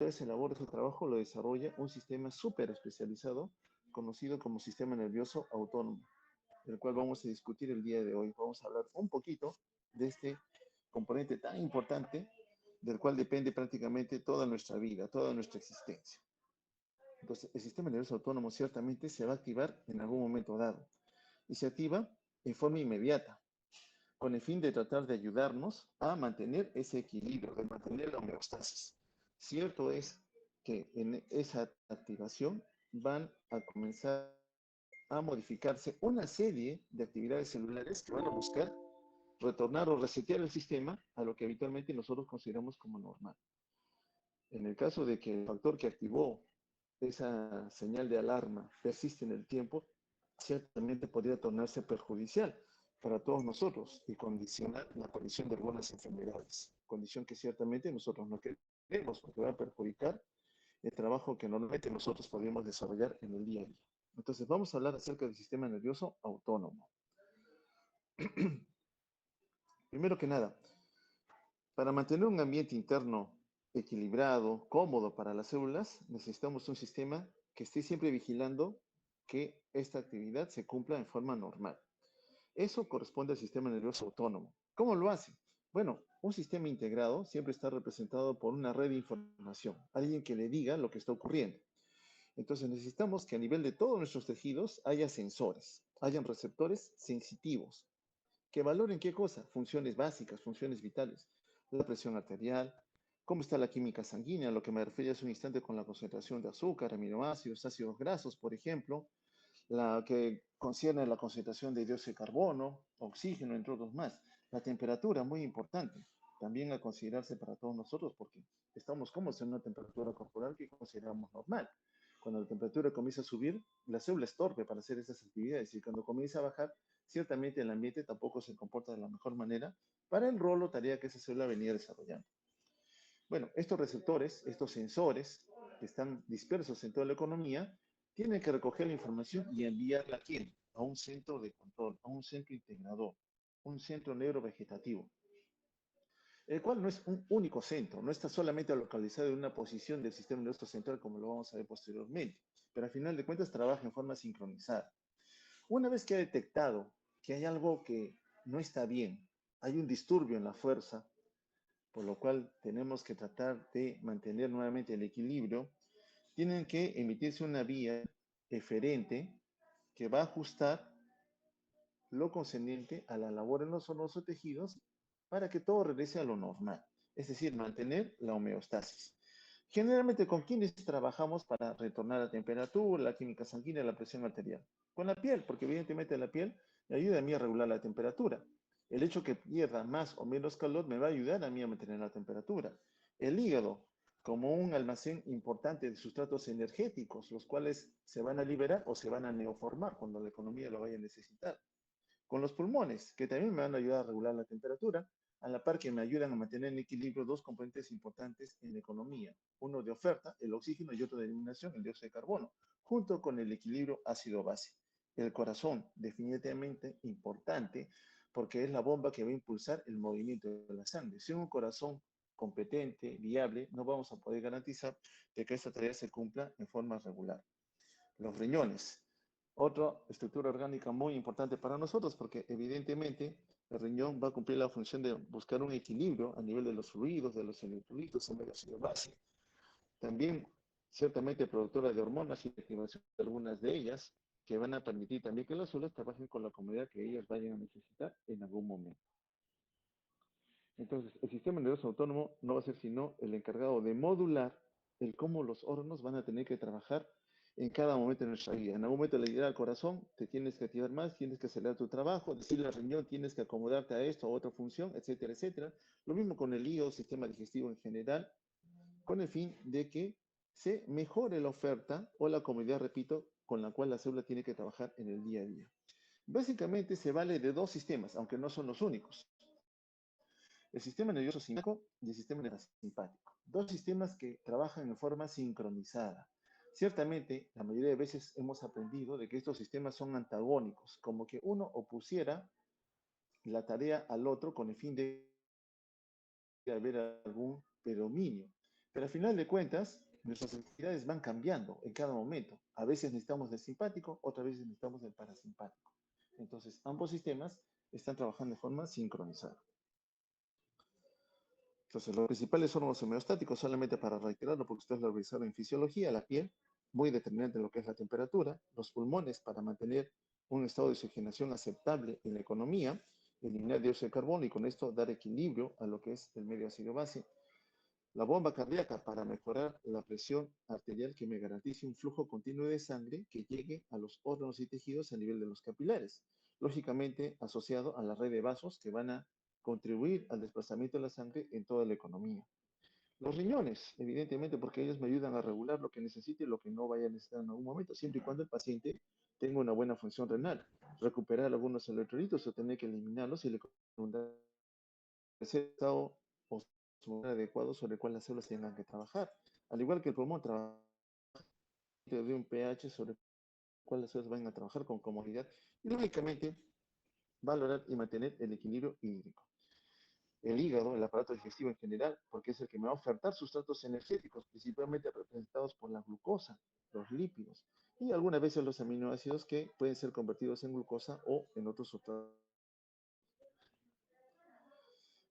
vez elabora su trabajo, lo desarrolla un sistema súper especializado conocido como sistema nervioso autónomo, el cual vamos a discutir el día de hoy. Vamos a hablar un poquito de este componente tan importante del cual depende prácticamente toda nuestra vida, toda nuestra existencia. Entonces, el sistema nervioso autónomo ciertamente se va a activar en algún momento dado y se activa en forma inmediata, con el fin de tratar de ayudarnos a mantener ese equilibrio, de mantener la homeostasis. Cierto es que en esa activación van a comenzar a modificarse una serie de actividades celulares que van a buscar retornar o resetear el sistema a lo que habitualmente nosotros consideramos como normal. En el caso de que el factor que activó esa señal de alarma persiste en el tiempo, ciertamente podría tornarse perjudicial para todos nosotros y condicionar la aparición de algunas enfermedades, condición que ciertamente nosotros no queremos porque va a perjudicar el trabajo que normalmente nosotros podríamos desarrollar en el día a día. Entonces vamos a hablar acerca del sistema nervioso autónomo. Primero que nada, para mantener un ambiente interno equilibrado, cómodo para las células, necesitamos un sistema que esté siempre vigilando que esta actividad se cumpla en forma normal. Eso corresponde al sistema nervioso autónomo. ¿Cómo lo hace? Bueno, un sistema integrado siempre está representado por una red de información, alguien que le diga lo que está ocurriendo. Entonces necesitamos que a nivel de todos nuestros tejidos haya sensores, hayan receptores sensitivos, que valoren qué cosa, funciones básicas, funciones vitales, la presión arterial, cómo está la química sanguínea, lo que me refería hace un instante con la concentración de azúcar, aminoácidos, ácidos grasos, por ejemplo, la que concierne la concentración de dióxido de carbono, oxígeno, entre otros más. La temperatura, muy importante, también a considerarse para todos nosotros, porque estamos como en una temperatura corporal que consideramos normal. Cuando la temperatura comienza a subir, la célula es torpe para hacer esas actividades y cuando comienza a bajar, ciertamente el ambiente tampoco se comporta de la mejor manera para el rol o tarea que esa célula venía desarrollando. Bueno, estos receptores, estos sensores que están dispersos en toda la economía, tienen que recoger la información y enviarla a quién? A un centro de control, a un centro integrador, un centro neurovegetativo, el cual no es un único centro, no está solamente localizado en una posición del sistema nervioso central como lo vamos a ver posteriormente, pero al final de cuentas trabaja en forma sincronizada. Una vez que ha detectado que hay algo que no está bien, hay un disturbio en la fuerza, por lo cual tenemos que tratar de mantener nuevamente el equilibrio, tienen que emitirse una vía eferente que va a ajustar lo concerniente a la labor en los órganos o tejidos para que todo regrese a lo normal, es decir, mantener la homeostasis. Generalmente, ¿con quiénes trabajamos para retornar la temperatura, la química sanguínea, la presión arterial? Con la piel, porque evidentemente la piel me ayuda a mí a regular la temperatura. El hecho que pierda más o menos calor me va a ayudar a mí a mantener la temperatura. El hígado, como un almacén importante de sustratos energéticos, los cuales se van a liberar o se van a neoformar cuando la economía lo vaya a necesitar. Con los pulmones, que también me van a ayudar a regular la temperatura, a la par que me ayudan a mantener en equilibrio dos componentes importantes en la economía, uno de oferta, el oxígeno, y otro de eliminación, el dióxido de carbono, junto con el equilibrio ácido-base. El corazón, definitivamente importante, porque es la bomba que va a impulsar el movimiento de la sangre. Sin un corazón competente, viable, no vamos a poder garantizar de que esta tarea se cumpla en forma regular. Los riñones, otra estructura orgánica muy importante para nosotros, porque evidentemente el riñón va a cumplir la función de buscar un equilibrio a nivel de los fluidos, de los electrolitos en medio ácido base. También, ciertamente, productora de hormonas y activación de algunas de ellas, que van a permitir también que las células trabajen con la comunidad que ellas vayan a necesitar en algún momento. Entonces, el sistema nervioso autónomo no va a ser sino el encargado de modular el cómo los órganos van a tener que trabajar en cada momento de nuestra vida. En algún momento le dirá al corazón, te tienes que activar más, tienes que acelerar tu trabajo, decirle al riñón, tienes que acomodarte a esto, a otra función, etcétera, etcétera. Lo mismo con el hígado, sistema digestivo en general, con el fin de que se mejore la oferta o la comodidad, repito, con la cual la célula tiene que trabajar en el día a día. Básicamente se vale de dos sistemas, aunque no son los únicos. El sistema nervioso simpático y el sistema nervioso simpático. Dos sistemas que trabajan en forma sincronizada. Ciertamente, la mayoría de veces hemos aprendido de que estos sistemas son antagónicos, como que uno opusiera la tarea al otro con el fin de haber algún predominio. Pero al final de cuentas, nuestras actividades van cambiando en cada momento. A veces necesitamos del simpático, otras veces necesitamos del parasimpático. Entonces, ambos sistemas están trabajando de forma sincronizada. Entonces, los principales órganos homeostáticos, solamente para reiterarlo, porque ustedes lo revisaron en fisiología, la piel, muy determinante en lo que es la temperatura, los pulmones para mantener un estado de oxigenación aceptable en la economía, eliminar dióxido de carbono y con esto dar equilibrio a lo que es el medio ácido base, la bomba cardíaca para mejorar la presión arterial que me garantice un flujo continuo de sangre que llegue a los órganos y tejidos a nivel de los capilares, lógicamente asociado a la red de vasos que van a contribuir al desplazamiento de la sangre en toda la economía. Los riñones, evidentemente, porque ellos me ayudan a regular lo que necesite y lo que no vaya a necesitar en algún momento, siempre y cuando el paciente tenga una buena función renal. Recuperar algunos electrolitos o tener que eliminarlos y le estado o adecuado sobre el cual las células tengan que trabajar. Al igual que el pulmón trabaja de un pH sobre el cual las células van a trabajar con comodidad y lógicamente valorar y mantener el equilibrio hídrico. El hígado, el aparato digestivo en general, porque es el que me va a ofertar sustratos energéticos, principalmente representados por la glucosa, los lípidos y algunas veces los aminoácidos que pueden ser convertidos en glucosa o en otros sustratos.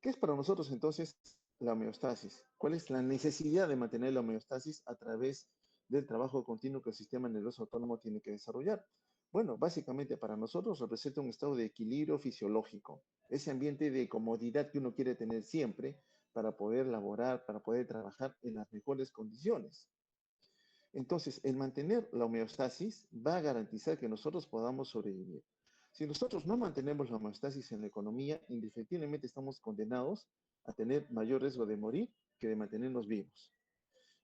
¿Qué es para nosotros entonces la homeostasis? ¿Cuál es la necesidad de mantener la homeostasis a través del trabajo continuo que el sistema nervioso autónomo tiene que desarrollar? Bueno, básicamente para nosotros representa un estado de equilibrio fisiológico, ese ambiente de comodidad que uno quiere tener siempre para poder laborar, para poder trabajar en las mejores condiciones. Entonces, el mantener la homeostasis va a garantizar que nosotros podamos sobrevivir. Si nosotros no mantenemos la homeostasis en la economía, indefectiblemente estamos condenados a tener mayor riesgo de morir que de mantenernos vivos.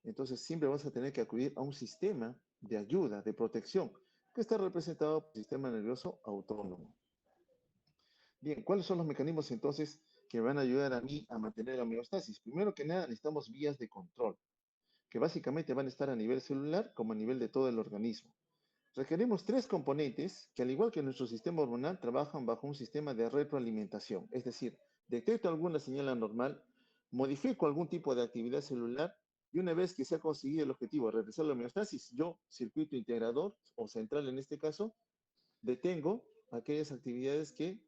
Entonces, siempre vamos a tener que acudir a un sistema de ayuda, de protección, que está representado por el sistema nervioso autónomo. Bien, ¿cuáles son los mecanismos entonces que van a ayudar a mí a mantener la homeostasis? Primero que nada, necesitamos vías de control, que básicamente van a estar a nivel celular como a nivel de todo el organismo. Requerimos tres componentes que, al igual que nuestro sistema hormonal, trabajan bajo un sistema de retroalimentación. Es decir, detecto alguna señal anormal, modifico algún tipo de actividad celular y una vez que se ha conseguido el objetivo de regresar a la homeostasis, yo, circuito integrador o central en este caso, detengo aquellas actividades que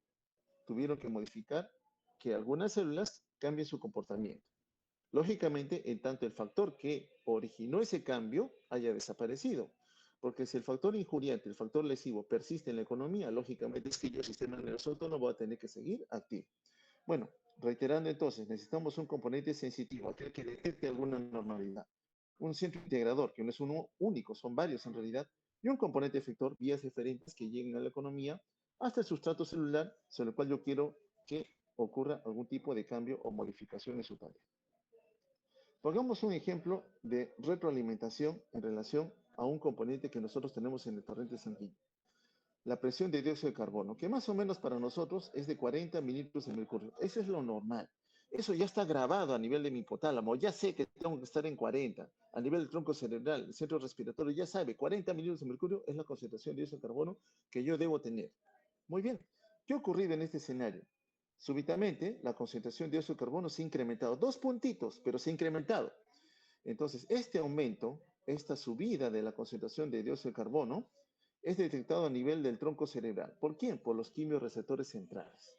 tuvieron que modificar que algunas células cambien su comportamiento. Lógicamente, en tanto el factor que originó ese cambio haya desaparecido. Porque si el factor injuriante, el factor lesivo persiste en la economía, lógicamente es que yo, el sistema nervioso autónomo, va a tener que seguir activo. Bueno, reiterando entonces, necesitamos un componente sensitivo, aquel que detecte alguna normalidad. Un centro integrador, que no es uno único, son varios en realidad, y un componente efector, vías diferentes que lleguen a la economía hasta el sustrato celular sobre el cual yo quiero que ocurra algún tipo de cambio o modificación en su tarea. Pongamos un ejemplo de retroalimentación en relación a un componente que nosotros tenemos en el torrente sanguíneo, la presión de dióxido de carbono, que más o menos para nosotros es de 40 mililitros de mercurio. Eso es lo normal. Eso ya está grabado a nivel de mi hipotálamo. Ya sé que tengo que estar en 40. A nivel del tronco cerebral, el centro respiratorio ya sabe, 40 mililitros de mercurio es la concentración de dióxido de carbono que yo debo tener. Muy bien. ¿Qué ha ocurrido en este escenario? Súbitamente, la concentración de dióxido de carbono se ha incrementado. 2 puntitos, pero se ha incrementado. Entonces, este aumento, esta subida de la concentración de dióxido de carbono, es detectado a nivel del tronco cerebral. ¿Por quién? Por los quimiorreceptores centrales.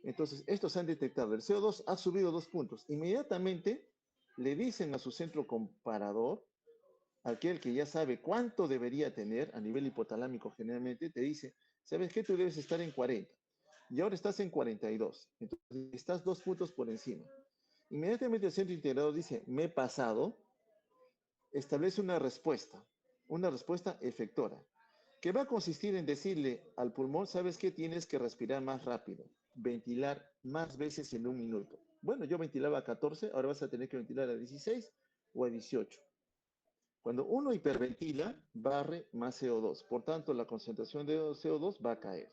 Entonces, estos han detectado, el CO2 ha subido 2 puntos. Inmediatamente le dicen a su centro comparador, aquel que ya sabe cuánto debería tener a nivel hipotalámico generalmente, te dice, ¿sabes qué? Tú debes estar en 40. Y ahora estás en 42. Entonces, estás 2 puntos por encima. Inmediatamente el centro integrado dice, me he pasado, establece una respuesta efectora, que va a consistir en decirle al pulmón, ¿sabes qué? Tienes que respirar más rápido, ventilar más veces en un minuto. Bueno, yo ventilaba a 14, ahora vas a tener que ventilar a 16 o a 18. Cuando uno hiperventila, barre más CO2. Por tanto, la concentración de CO2 va a caer.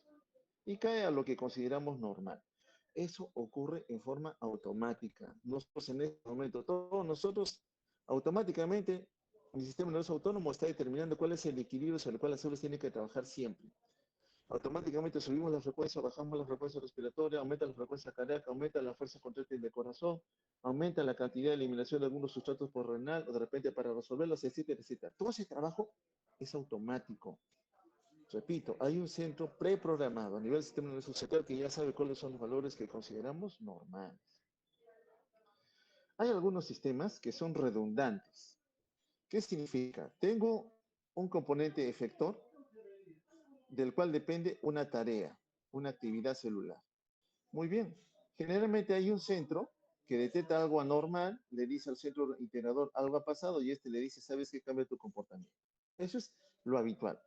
Y cae a lo que consideramos normal. Eso ocurre en forma automática. Nosotros en este momento, todos nosotros automáticamente, el sistema nervioso autónomo está determinando cuál es el equilibrio sobre el cual las células tienen que trabajar siempre. automáticamente subimos la frecuencia, bajamos la frecuencia respiratoria, aumenta la frecuencia cardíaca, aumenta la fuerza contráctil del corazón, aumenta la cantidad de eliminación de algunos sustratos por renal, o de repente para resolverlos, etcétera, etcétera. Todo ese trabajo es automático. Repito, hay un centro preprogramado a nivel del sistema nervioso central que ya sabe cuáles son los valores que consideramos normales. Hay algunos sistemas que son redundantes. ¿Qué significa? Tengo un componente efector del cual depende una tarea, una actividad celular. Muy bien. Generalmente hay un centro que detecta algo anormal, le dice al centro integrador algo ha pasado y este le dice, ¿sabes qué? Cambia tu comportamiento. Eso es lo habitual.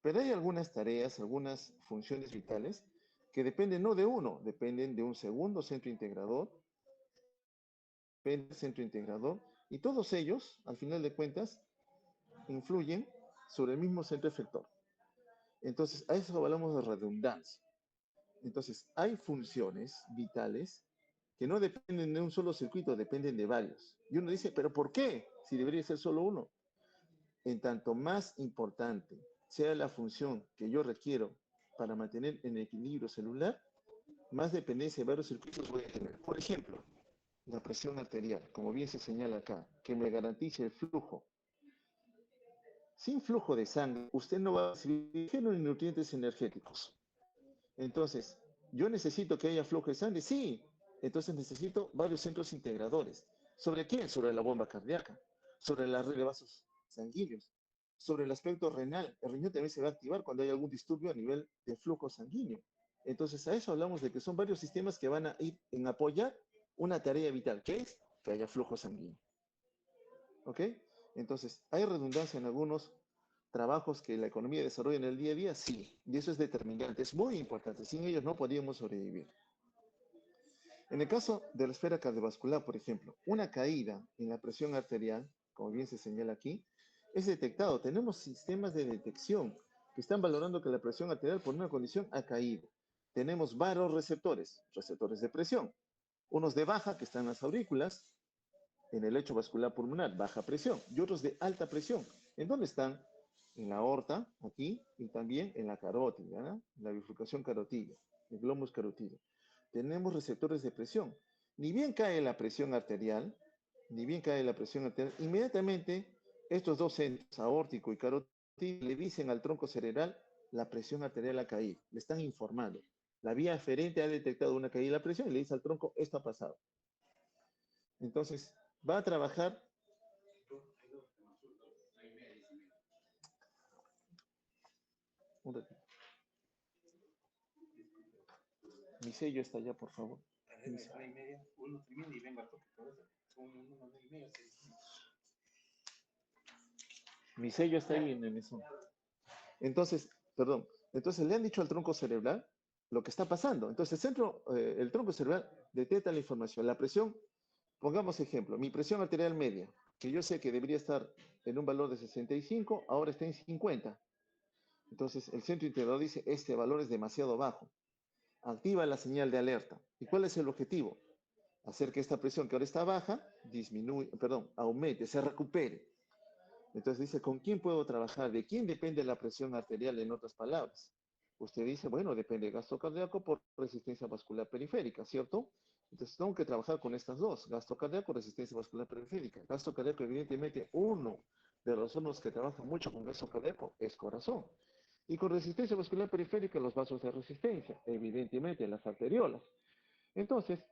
Pero hay algunas tareas, algunas funciones vitales que dependen no de uno, dependen de un segundo centro integrador, depende del centro integrador, y todos ellos, al final de cuentas, influyen sobre el mismo centro efector. Entonces, a eso hablamos de redundancia. Entonces, hay funciones vitales que no dependen de un solo circuito, dependen de varios. Y uno dice, ¿pero por qué? Si debería ser solo uno. En tanto más importante sea la función que yo requiero para mantener en equilibrio celular, más dependencia de varios circuitos voy a tener. Por ejemplo, la presión arterial, como bien se señala acá, que me garantice el flujo. Sin flujo de sangre, usted no va a recibir oxígeno ni nutrientes energéticos. Entonces, ¿yo necesito que haya flujo de sangre? Sí. Entonces necesito varios centros integradores. ¿Sobre quién? Sobre la bomba cardíaca, sobre la red de vasos sanguíneos, sobre el aspecto renal. El riñón también se va a activar cuando hay algún disturbio a nivel de flujo sanguíneo. Entonces, a eso hablamos de que son varios sistemas que van a ir en apoyar una tarea vital, que es que haya flujo sanguíneo. ¿Ok? Entonces, ¿hay redundancia en algunos trabajos que la economía desarrolla en el día a día? Sí, y eso es determinante, es muy importante. Sin ellos no podríamos sobrevivir. En el caso de la esfera cardiovascular, por ejemplo, una caída en la presión arterial, como bien se señala aquí, es detectado. Tenemos sistemas de detección que están valorando que la presión arterial por una condición ha caído. Tenemos varios receptores, receptores de presión, unos de baja que están en las aurículas, en el lecho vascular pulmonar, baja presión, y otros de alta presión. ¿En dónde están? En la aorta, aquí, y también en la carótida, ¿no? La bifurcación carotídea, el glóbulo carotídeo. Tenemos receptores de presión. Ni bien cae la presión arterial, inmediatamente estos dos centros, aórtico y carotídeo, le dicen al tronco cerebral la presión arterial ha caído, le están informando. La vía aferente ha detectado una caída de la presión y le dice al tronco, esto ha pasado. Entonces, va a trabajar. Un ratito. Mi sello está allá, por favor. Mi sello está ahí en el mesón. Entonces, perdón, entonces le han dicho al tronco cerebral lo que está pasando. Entonces, el tronco cerebral detecta la información. La presión, pongamos ejemplo, mi presión arterial media, que yo sé que debería estar en un valor de 65, ahora está en 50. Entonces, el centro integrador dice, este valor es demasiado bajo. Activa la señal de alerta. ¿Y cuál es el objetivo? Hacer que esta presión que ahora está baja, aumente, se recupere. Entonces dice, ¿con quién puedo trabajar? ¿De quién depende la presión arterial, en otras palabras? Usted dice, bueno, depende del gasto cardíaco por resistencia vascular periférica, ¿cierto? Entonces tengo que trabajar con estas dos, gasto cardíaco, resistencia vascular periférica. Gasto cardíaco, evidentemente, uno de los órganos que trabaja mucho con gasto cardíaco es corazón. Y con resistencia vascular periférica, los vasos de resistencia, evidentemente, las arteriolas. Entonces,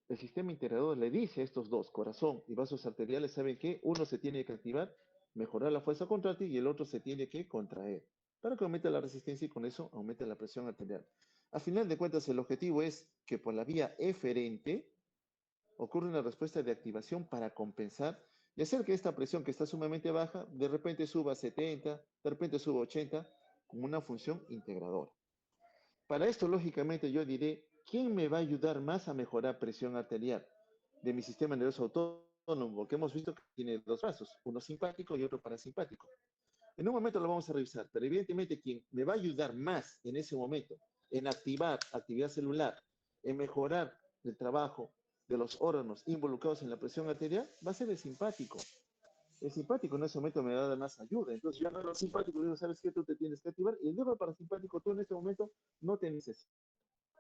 el sistema integrador le dice a estos dos, corazón y vasos arteriales, ¿saben qué? Uno se tiene que activar, mejorar la fuerza contráctil y el otro se tiene que contraer para que aumente la resistencia y con eso aumente la presión arterial. A final de cuentas, el objetivo es que por la vía eferente ocurre una respuesta de activación para compensar y hacer que esta presión que está sumamente baja, de repente suba a 70, de repente suba a 80, como una función integradora. Para esto, lógicamente, yo diré, ¿quién me va a ayudar más a mejorar presión arterial de mi sistema nervioso autónomo? Que hemos visto que tiene dos brazos, uno simpático y otro parasimpático. En un momento lo vamos a revisar, pero evidentemente quien me va a ayudar más en ese momento en activar actividad celular, en mejorar el trabajo de los órganos involucrados en la presión arterial, va a ser el simpático. El simpático en ese momento me va a dar más ayuda. Entonces yo agarro al simpático y digo, ¿sabes qué? Tú te tienes que activar. Y el neuroparasympático, tú en este momento no te necesitas.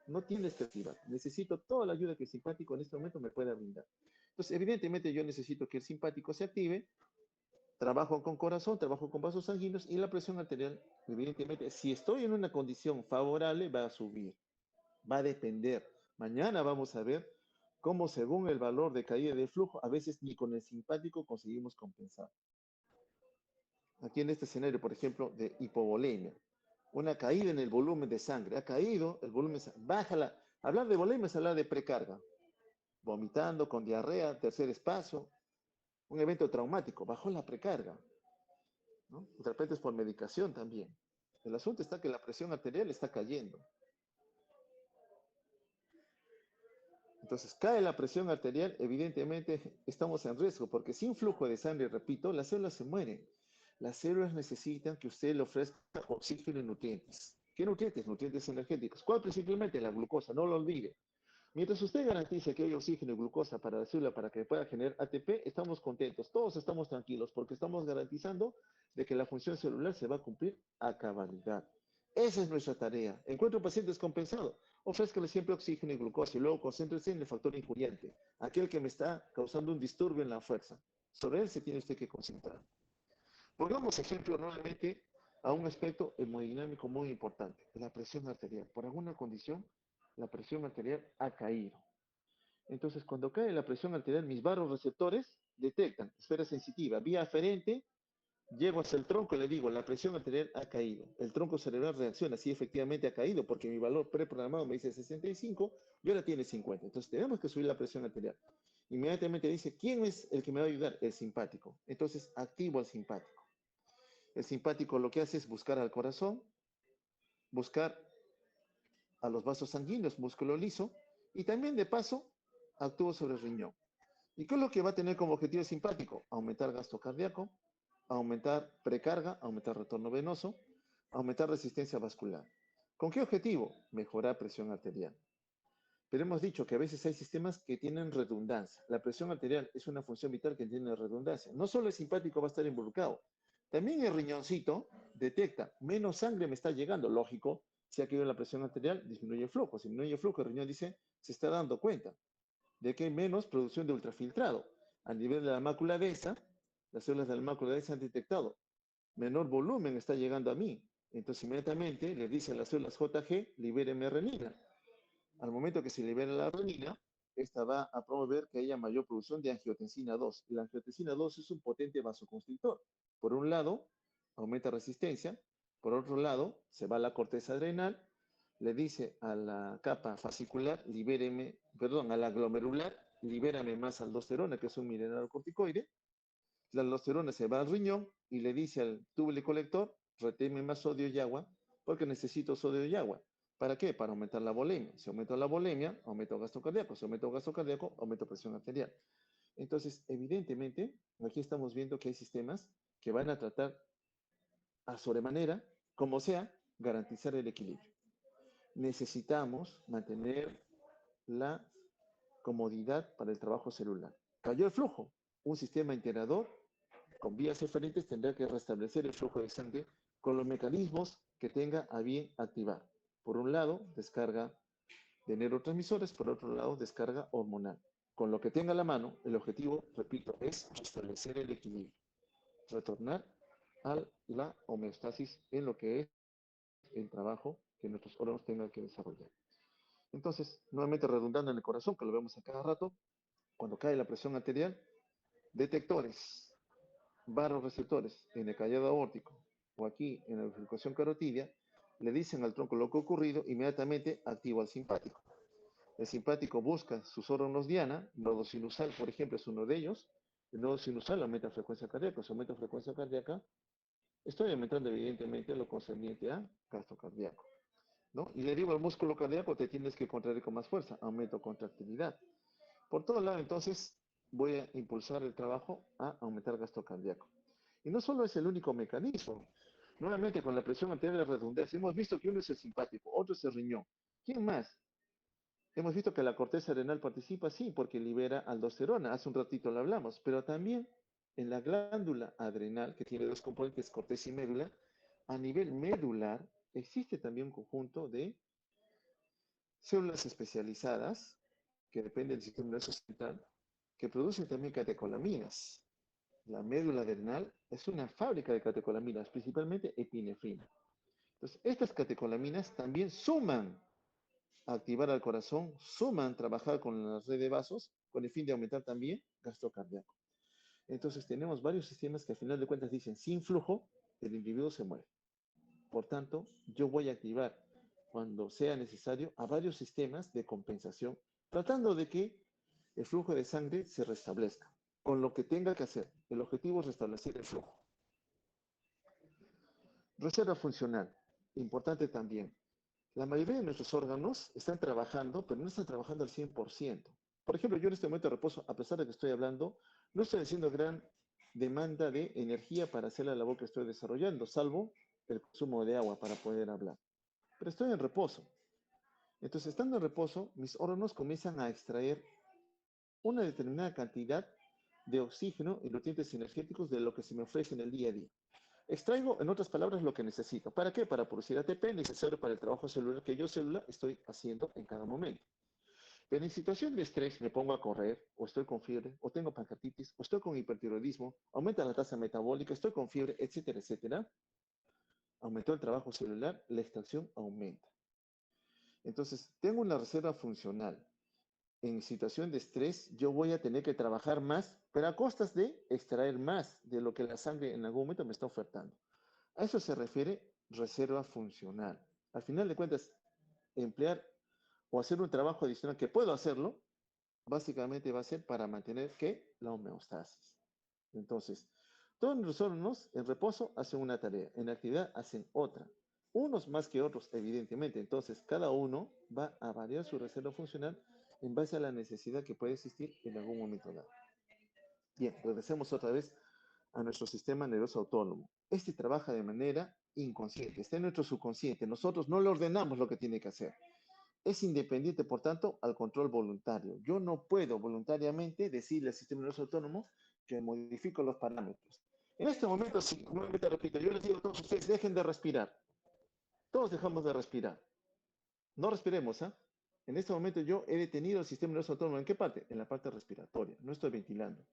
No tienes que activar. Necesito toda la ayuda que el simpático en este momento me pueda brindar. Entonces, evidentemente, yo necesito que el simpático se active. Trabajo con corazón, trabajo con vasos sanguíneos y la presión arterial, evidentemente, si estoy en una condición favorable, va a subir. Va a depender. Mañana vamos a ver cómo según el valor de caída de flujo, a veces ni con el simpático conseguimos compensar. Aquí en este escenario, por ejemplo, de hipovolemia, una caída en el volumen de sangre, ha caído el volumen, baja la, hablar de volemia es hablar de precarga, vomitando, con diarrea, tercer espacio, un evento traumático, bajó la precarga, ¿no? De repente es por medicación también. El asunto está que la presión arterial está cayendo. Entonces, cae la presión arterial, evidentemente estamos en riesgo, porque sin flujo de sangre, repito, las células se mueren. Las células necesitan que usted le ofrezca oxígeno y nutrientes. ¿Qué nutrientes? Nutrientes energéticos. ¿Cuál principalmente? La glucosa, no lo olvide. Mientras usted garantice que hay oxígeno y glucosa para la célula para que pueda generar ATP, estamos contentos, todos estamos tranquilos porque estamos garantizando de que la función celular se va a cumplir a cabalidad. Esa es nuestra tarea. Encuentra un paciente descompensado, ofrézcale siempre oxígeno y glucosa y luego concéntrese en el factor injuriante, aquel que me está causando un disturbio en la fuerza. Sobre él se tiene usted que concentrar. Pongamos ejemplo nuevamente a un aspecto hemodinámico muy importante, la presión arterial. Por alguna condición, la presión arterial ha caído. Entonces, cuando cae la presión arterial, mis vasoreceptores detectan esfera sensitiva, vía aferente, llego hasta el tronco y le digo, la presión arterial ha caído. El tronco cerebral reacciona, sí, efectivamente ha caído, porque mi valor preprogramado me dice 65 y ahora tiene 50. Entonces, tenemos que subir la presión arterial. Inmediatamente dice, ¿quién es el que me va a ayudar? El simpático. Entonces, activo al simpático. El simpático lo que hace es buscar al corazón, buscar a los vasos sanguíneos, músculo liso, y también de paso actúo sobre el riñón. ¿Y qué es lo que va a tener como objetivo simpático? Aumentar gasto cardíaco, aumentar precarga, aumentar retorno venoso, aumentar resistencia vascular. ¿Con qué objetivo? Mejorar presión arterial. Pero hemos dicho que a veces hay sistemas que tienen redundancia. La presión arterial es una función vital que tiene redundancia. No solo el simpático va a estar involucrado, también el riñoncito detecta, menos sangre me está llegando, lógico, si ha caído la presión arterial, disminuye el flujo. Si disminuye el flujo, el riñón dice, se está dando cuenta de que hay menos producción de ultrafiltrado. A nivel de la mácula densa, las células de la mácula densa han detectado menor volumen está llegando a mí. Entonces inmediatamente le dice a las células JG, libéreme renina. Al momento que se libera la renina, esta va a promover que haya mayor producción de angiotensina 2. Y la angiotensina 2 es un potente vasoconstrictor. Por un lado, aumenta resistencia. Por otro lado, se va a la corteza adrenal, le dice a la capa fascicular, libéreme, perdón, a la glomerular, libérame más aldosterona, que es un mineralocorticoide. La aldosterona se va al riñón y le dice al túbulo colector, reténme más sodio y agua, porque necesito sodio y agua. ¿Para qué? Para aumentar la volemia. Si aumento la volemia, aumento el gasto cardíaco. Si aumento el gasto cardíaco, aumento presión arterial. Entonces, evidentemente, aquí estamos viendo que hay sistemas que van a tratar a sobremanera, como sea, garantizar el equilibrio. Necesitamos mantener la comodidad para el trabajo celular. Cayó el flujo, un sistema integrador con vías eferentes tendrá que restablecer el flujo de sangre con los mecanismos que tenga a bien activar. Por un lado, descarga de neurotransmisores, por otro lado, descarga hormonal. Con lo que tenga a la mano, el objetivo, repito, es restablecer el equilibrio, retornar a la homeostasis en lo que es el trabajo que nuestros órganos tengan que desarrollar. Entonces, nuevamente redundando en el corazón, que lo vemos a cada rato, cuando cae la presión arterial, detectores, varoreceptores en el callado aórtico o aquí en la bifurcación carotidia, le dicen al tronco lo que ha ocurrido, inmediatamente activa al simpático. El simpático busca sus órganos diana, nodo sinusal, por ejemplo, es uno de ellos. El nodo sinusal aumenta la frecuencia cardíaca. Si aumenta la frecuencia cardíaca, estoy aumentando evidentemente lo concerniente a gasto cardíaco, ¿no? Y le digo al músculo cardíaco, te tienes que contraer con más fuerza, aumento contractilidad. Por todo lado, entonces, voy a impulsar el trabajo a aumentar gasto cardíaco. Y no solo es el único mecanismo. Nuevamente, con la presión arterial de redundancia, hemos visto que uno es el simpático, otro es el riñón. ¿Quién más? Hemos visto que la corteza adrenal participa, sí, porque libera aldosterona. Hace un ratito lo hablamos, pero también en la glándula adrenal, que tiene dos componentes, corteza y médula, a nivel medular existe también un conjunto de células especializadas, que dependen del sistema nervioso central, que producen también catecolaminas. La médula adrenal es una fábrica de catecolaminas, principalmente epinefrina. Entonces, estas catecolaminas también suman a activar al corazón, suman a trabajar con la red de vasos, con el fin de aumentar también gasto cardíaco. Entonces, tenemos varios sistemas que al final de cuentas dicen, sin flujo, el individuo se muere. Por tanto, yo voy a activar cuando sea necesario a varios sistemas de compensación, tratando de que el flujo de sangre se restablezca, con lo que tenga que hacer. El objetivo es restablecer el flujo. Reserva funcional, importante también. La mayoría de nuestros órganos están trabajando, pero no están trabajando al 100%. Por ejemplo, yo en este momento de reposo, a pesar de que estoy hablando, no estoy haciendo gran demanda de energía para hacer la labor que estoy desarrollando, salvo el consumo de agua para poder hablar. Pero estoy en reposo. Entonces, estando en reposo, mis órganos comienzan a extraer una determinada cantidad de oxígeno y nutrientes energéticos de lo que se me ofrece en el día a día. Extraigo, en otras palabras, lo que necesito. ¿Para qué? Para producir ATP necesario para el trabajo celular que yo, célula, estoy haciendo en cada momento. Pero en situación de estrés me pongo a correr, o estoy con fiebre, o tengo pancreatitis, o estoy con hipertiroidismo, aumenta la tasa metabólica, estoy con fiebre, etcétera, etcétera. Aumentó el trabajo celular, la extracción aumenta. Entonces, tengo una reserva funcional. En situación de estrés, yo voy a tener que trabajar más, pero a costas de extraer más de lo que la sangre en algún momento me está ofertando. A eso se refiere reserva funcional. Al final de cuentas, emplear o hacer un trabajo adicional que puedo hacerlo, básicamente va a ser para mantener ¿qué? La homeostasis. Entonces, todos los órganos en reposo hacen una tarea, en actividad hacen otra. Unos más que otros, evidentemente. Entonces, cada uno va a variar su reserva funcional en base a la necesidad que puede existir en algún momento dado. Bien, regresemos otra vez a nuestro sistema nervioso autónomo. Este trabaja de manera inconsciente, está en nuestro subconsciente. Nosotros no le ordenamos lo que tiene que hacer. Es independiente, por tanto, al control voluntario. Yo no puedo voluntariamente decirle al sistema nervioso autónomo que modifico los parámetros. En este momento, si nuevamente repito, yo les digo a todos ustedes, dejen de respirar. Todos dejamos de respirar. No respiremos, ¿ah? En este momento yo he detenido el sistema nervioso autónomo. ¿En qué parte? En la parte respiratoria. No estoy ventilando.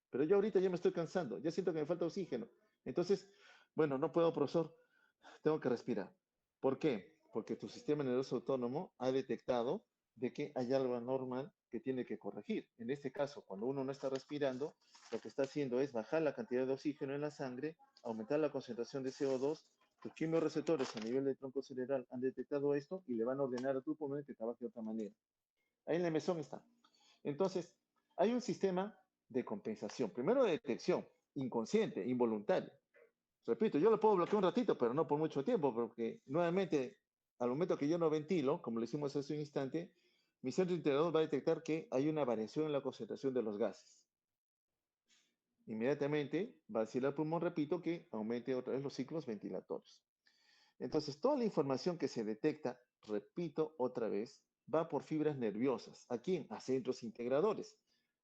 Pero yo ahorita ya me estoy cansando. Ya siento que me falta oxígeno. Entonces, bueno, no puedo, profesor. Tengo que respirar. ¿Por qué? Porque tu sistema nervioso autónomo ha detectado de que hay algo anormal que tiene que corregir. En este caso, cuando uno no está respirando, lo que está haciendo es bajar la cantidad de oxígeno en la sangre, aumentar la concentración de CO2. Tus quimiorreceptores a nivel del tronco cerebral han detectado esto y le van a ordenar a tu pulmón que trabaje de otra manera. Ahí en la mesón está. Entonces, hay un sistema de compensación. Primero de detección, inconsciente, involuntario. Repito, yo lo puedo bloquear un ratito, pero no por mucho tiempo, porque nuevamente, al momento que yo no ventilo, como lo hicimos hace un instante, mi centro integrador va a detectar que hay una variación en la concentración de los gases. Inmediatamente va a decir al pulmón, repito, que aumente otra vez los ciclos ventilatorios. Entonces, toda la información que se detecta, repito otra vez, va por fibras nerviosas. ¿A quién? A centros integradores.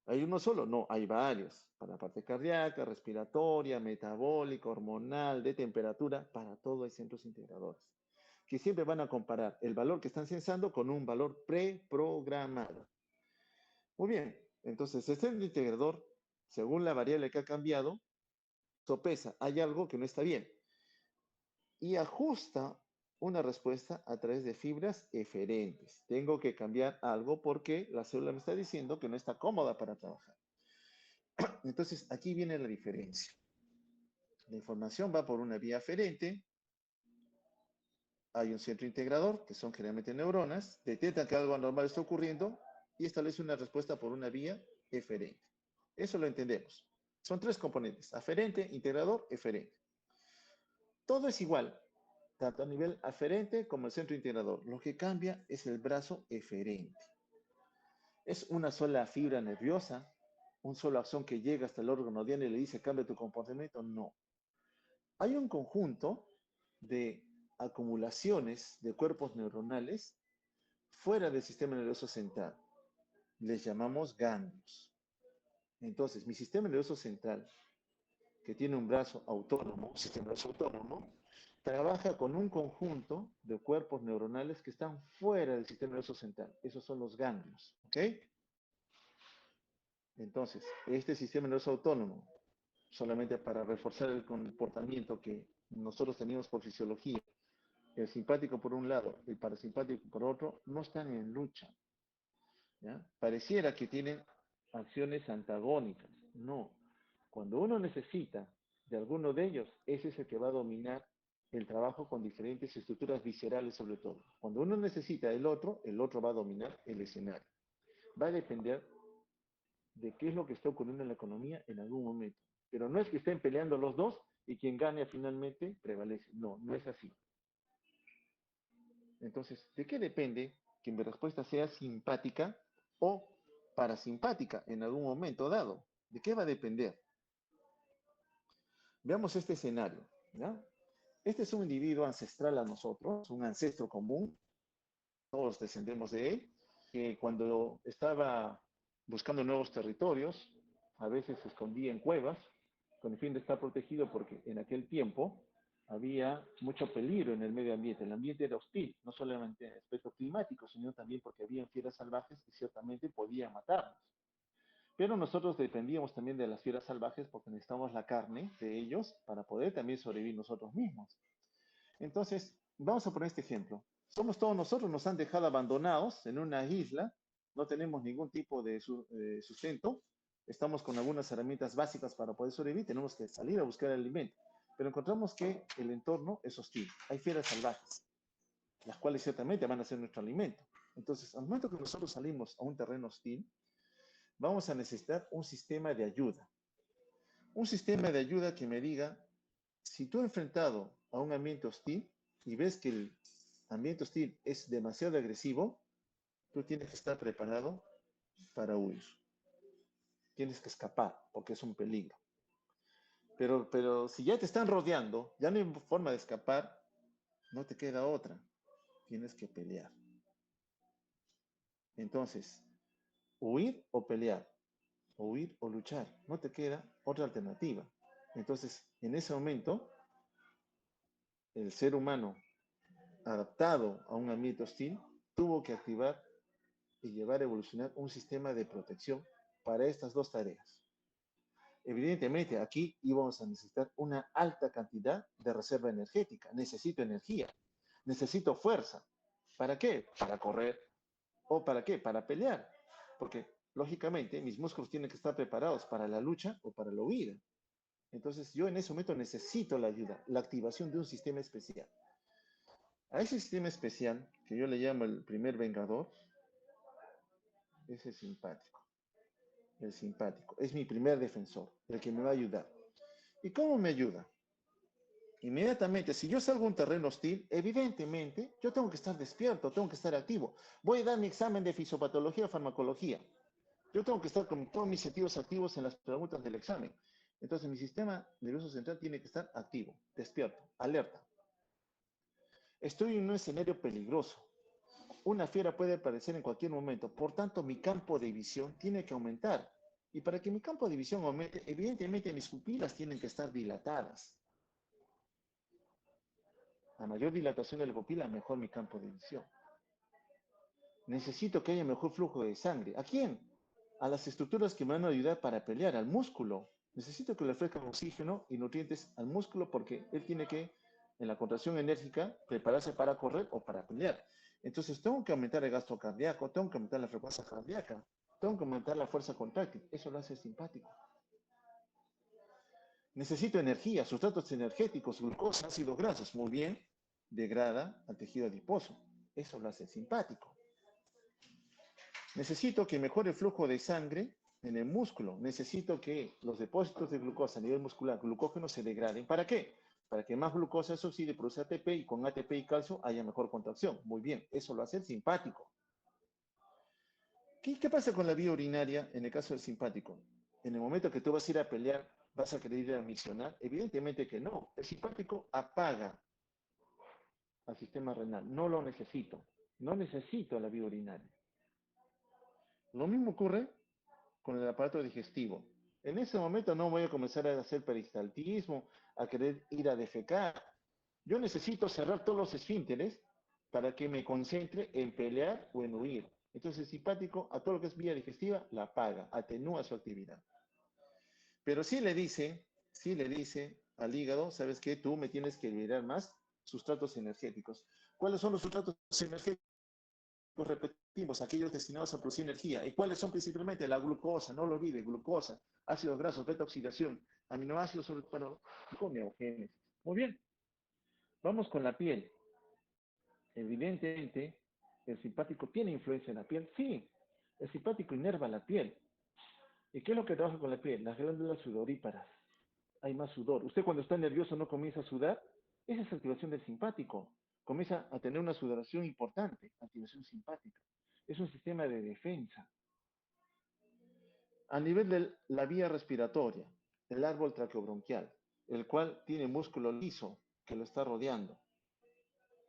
¿Hay uno solo? No, hay varios. Para la parte cardíaca, respiratoria, metabólica, hormonal, de temperatura, para todo hay centros integradores. Que siempre van a comparar el valor que están censando con un valor preprogramado. Muy bien, entonces el centro integrador, según la variable que ha cambiado, sopesa, hay algo que no está bien y ajusta una respuesta a través de fibras eferentes. Tengo que cambiar algo porque la célula me está diciendo que no está cómoda para trabajar. Entonces, aquí viene la diferencia. La información va por una vía aferente, hay un centro integrador, que son generalmente neuronas, detectan que algo anormal está ocurriendo y establece una respuesta por una vía eferente. Eso lo entendemos. Son tres componentes, aferente, integrador, eferente. Todo es igual, tanto a nivel aferente como el centro integrador. Lo que cambia es el brazo eferente. Es una sola fibra nerviosa, un solo axón que llega hasta el órgano diana y le dice cambia tu comportamiento. No. Hay un conjunto de acumulaciones de cuerpos neuronales fuera del sistema nervioso central. Les llamamos ganglios. Entonces, mi sistema nervioso central, que tiene un brazo autónomo, sistema nervioso autónomo, trabaja con un conjunto de cuerpos neuronales que están fuera del sistema nervioso central. Esos son los ganglios, ¿ok? Entonces, este sistema nervioso autónomo, solamente para reforzar el comportamiento que nosotros teníamos por fisiología, el simpático por un lado, el parasimpático por otro, no están en lucha, ¿ya? Pareciera que tienen acciones antagónicas. No. Cuando uno necesita de alguno de ellos, ese es el que va a dominar el trabajo con diferentes estructuras viscerales sobre todo. Cuando uno necesita del otro, el otro va a dominar el escenario. Va a depender de qué es lo que está ocurriendo en la economía en algún momento. Pero no es que estén peleando los dos y quien gane finalmente prevalece. No, no es así. Entonces, ¿de qué depende que mi respuesta sea simpática o parasimpática en algún momento dado? ¿De qué va a depender? Veamos este escenario, ¿ya? Este es un individuo ancestral a nosotros, un ancestro común, todos descendemos de él, que cuando estaba buscando nuevos territorios, a veces se escondía en cuevas con el fin de estar protegido porque en aquel tiempo había mucho peligro en el medio ambiente. El ambiente era hostil, no solamente en el aspecto climático, sino también porque había fieras salvajes que ciertamente podían matarnos. Pero nosotros dependíamos también de las fieras salvajes porque necesitábamos la carne de ellos para poder también sobrevivir nosotros mismos. Entonces, vamos a poner este ejemplo. Somos todos nosotros, nos han dejado abandonados en una isla, no tenemos ningún tipo de sustento, estamos con algunas herramientas básicas para poder sobrevivir, tenemos que salir a buscar el alimento, pero encontramos que el entorno es hostil, hay fieras salvajes, las cuales ciertamente van a ser nuestro alimento. Entonces, al momento que nosotros salimos a un terreno hostil, vamos a necesitar un sistema de ayuda. Un sistema de ayuda que me diga, si tú has enfrentado a un ambiente hostil y ves que el ambiente hostil es demasiado agresivo, tú tienes que estar preparado para huir. Tienes que escapar porque es un peligro. Pero si ya te están rodeando, ya no hay forma de escapar, no te queda otra. Tienes que pelear. Entonces, huir o pelear, o huir o luchar, no te queda otra alternativa. Entonces, en ese momento, el ser humano adaptado a un ambiente hostil tuvo que activar y llevar a evolucionar un sistema de protección para estas dos tareas. Evidentemente, aquí íbamos a necesitar una alta cantidad de reserva energética. Necesito energía, necesito fuerza. ¿Para qué? Para correr. ¿O para qué? Para pelear. Porque, lógicamente, mis músculos tienen que estar preparados para la lucha o para la huida. Entonces, yo en ese momento necesito la ayuda, la activación de un sistema especial. A ese sistema especial, que yo le llamo el primer vengador, es el simpático. El simpático. Es mi primer defensor, el que me va a ayudar. ¿Y cómo me ayuda? Inmediatamente, si yo salgo a un terreno hostil, evidentemente yo tengo que estar despierto, tengo que estar activo. Voy a dar mi examen de fisiopatología o farmacología. Yo tengo que estar con todos mis sentidos activos en las preguntas del examen. Entonces mi sistema nervioso central tiene que estar activo, despierto, alerta. Estoy en un escenario peligroso. Una fiera puede aparecer en cualquier momento, por tanto mi campo de visión tiene que aumentar. Y para que mi campo de visión aumente, evidentemente mis pupilas tienen que estar dilatadas. A mayor dilatación de la pupila, mejor mi campo de visión. Necesito que haya mejor flujo de sangre. ¿A quién? A las estructuras que me van a ayudar para pelear, al músculo. Necesito que le ofrezcan oxígeno y nutrientes al músculo porque él tiene que, en la contracción enérgica, prepararse para correr o para pelear. Entonces tengo que aumentar el gasto cardíaco, tengo que aumentar la frecuencia cardíaca, tengo que aumentar la fuerza contráctil. Eso lo hace simpático. Necesito energía, sustratos energéticos, glucosa, ácidos grasos. Muy bien, degrada al tejido adiposo. Eso lo hace simpático. Necesito que mejore el flujo de sangre en el músculo. Necesito que los depósitos de glucosa a nivel muscular, glucógeno, se degraden. ¿Para qué? Para que más glucosa se oxide, produce ATP y con ATP y calcio haya mejor contracción. Muy bien, eso lo hace el simpático. ¿Qué pasa con la vía urinaria en el caso del simpático? En el momento que tú vas a ir a pelear, ¿vas a querer ir a misionar? Evidentemente que no. El simpático apaga al sistema renal. No lo necesito. No necesito la vía urinaria. Lo mismo ocurre con el aparato digestivo. En ese momento no voy a comenzar a hacer peristaltismo, a querer ir a defecar. Yo necesito cerrar todos los esfínteres para que me concentre en pelear o en huir. Entonces el simpático a todo lo que es vía digestiva la apaga, atenúa su actividad. Pero sí le dice al hígado, ¿sabes qué? Tú me tienes que liberar más sustratos energéticos. ¿Cuáles son los sustratos energéticos? Repetimos, aquellos destinados a producir energía. ¿Y cuáles son principalmente? La glucosa, no lo olvide, glucosa, ácidos grasos, beta oxidación, aminoácidos sobre todo, con neogénesis. Muy bien, vamos con la piel. Evidentemente, el simpático tiene influencia en la piel. Sí, el simpático inerva la piel. ¿Y qué es lo que trabaja con la piel? Las glándulas sudoríparas. Hay más sudor. Usted cuando está nervioso no comienza a sudar. Esa es activación del simpático. Comienza a tener una sudoración importante, activación simpática. Es un sistema de defensa. A nivel de la vía respiratoria, el árbol traqueobronquial, el cual tiene músculo liso que lo está rodeando.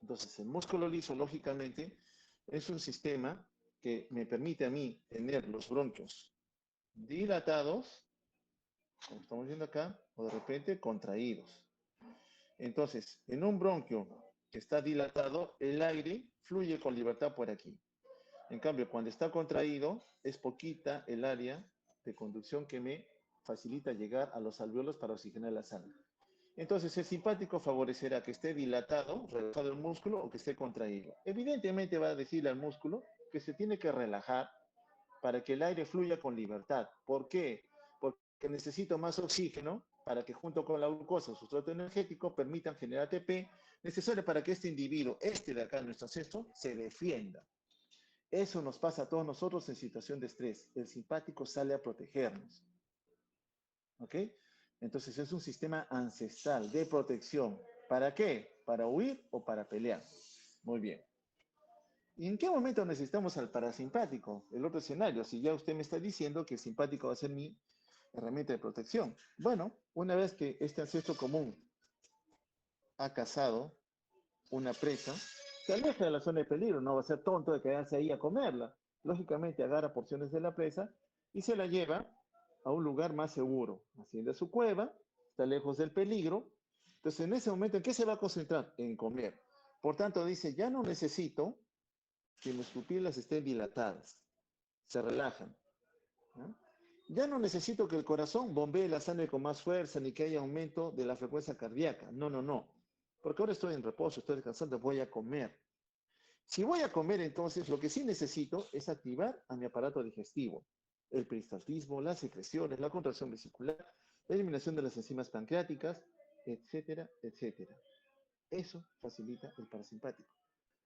Entonces, el músculo liso, lógicamente, es un sistema que me permite a mí tener los bronquios dilatados, como estamos viendo acá, o de repente contraídos. Entonces, en un bronquio que está dilatado, el aire fluye con libertad por aquí. En cambio, cuando está contraído, es poquita el área de conducción que me facilita llegar a los alvéolos para oxigenar la sangre. Entonces, el simpático favorecerá que esté dilatado, relajado el músculo o que esté contraído. Evidentemente va a decirle al músculo que se tiene que relajar para que el aire fluya con libertad. ¿Por qué? Porque necesito más oxígeno para que junto con la glucosa, sustrato energético, permitan generar ATP necesario para que este individuo, este de acá, nuestro ancestro, se defienda. Eso nos pasa a todos nosotros en situación de estrés. El simpático sale a protegernos. ¿Ok? Entonces es un sistema ancestral de protección. ¿Para qué? ¿Para huir o para pelear? Muy bien. ¿Y en qué momento necesitamos al parasimpático? El otro escenario, si ya usted me está diciendo que el simpático va a ser mi herramienta de protección. Bueno, una vez que este ancestro común ha cazado una presa, se aleja de la zona de peligro, no va a ser tonto de quedarse ahí a comerla. Lógicamente agarra porciones de la presa y se la lleva a un lugar más seguro. Asciende a su cueva, está lejos del peligro. Entonces, en ese momento, ¿en qué se va a concentrar? En comer. Por tanto, dice, ya no necesito que mis pupilas estén dilatadas, se relajan. ¿No? Ya no necesito que el corazón bombee la sangre con más fuerza ni que haya aumento de la frecuencia cardíaca. No, no, no. Porque ahora estoy en reposo, estoy descansando, voy a comer. Si voy a comer, entonces lo que sí necesito es activar a mi aparato digestivo. El peristaltismo, las secreciones, la contracción vesicular, la eliminación de las enzimas pancreáticas, etcétera, etcétera. Eso facilita el parasimpático.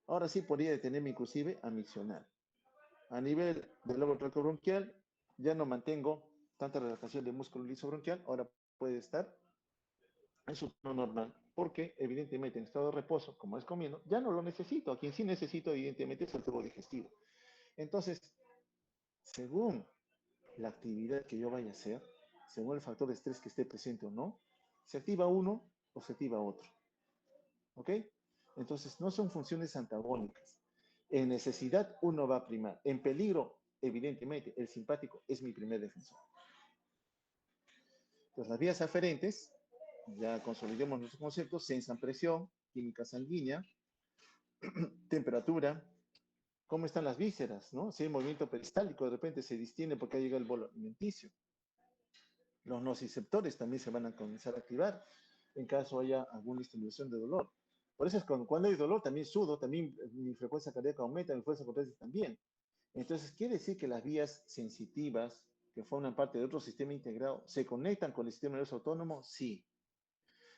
Ahora sí podría detenerme inclusive a miccionar. A nivel del lobo traqueobronquial, ya no mantengo tanta relajación del músculo liso bronquial, ahora puede estar en su tono normal, porque evidentemente en estado de reposo, como es comiendo, ya no lo necesito. A quien sí necesito, evidentemente, es el tubo digestivo. Entonces, según la actividad que yo vaya a hacer, según el factor de estrés que esté presente o no, se activa uno o se activa otro. ¿Ok? Entonces, no son funciones antagónicas. En necesidad, uno va a primar. En peligro, evidentemente, el simpático es mi primer defensor. Entonces, las vías aferentes, ya consolidemos nuestros conceptos, sensan presión, química sanguínea, temperatura, cómo están las vísceras, ¿no? Si hay movimiento peristáltico, de repente se distiende porque ha llegado el bolo alimenticio. Los nociceptores también se van a comenzar a activar en caso haya alguna estimulación de dolor. Por eso es cuando hay dolor también sudo, también mi frecuencia cardíaca aumenta, mi fuerza cardíaca también. Entonces, quiere decir que las vías sensitivas, que forman parte de otro sistema integrado, ¿se conectan con el sistema nervioso autónomo? Sí.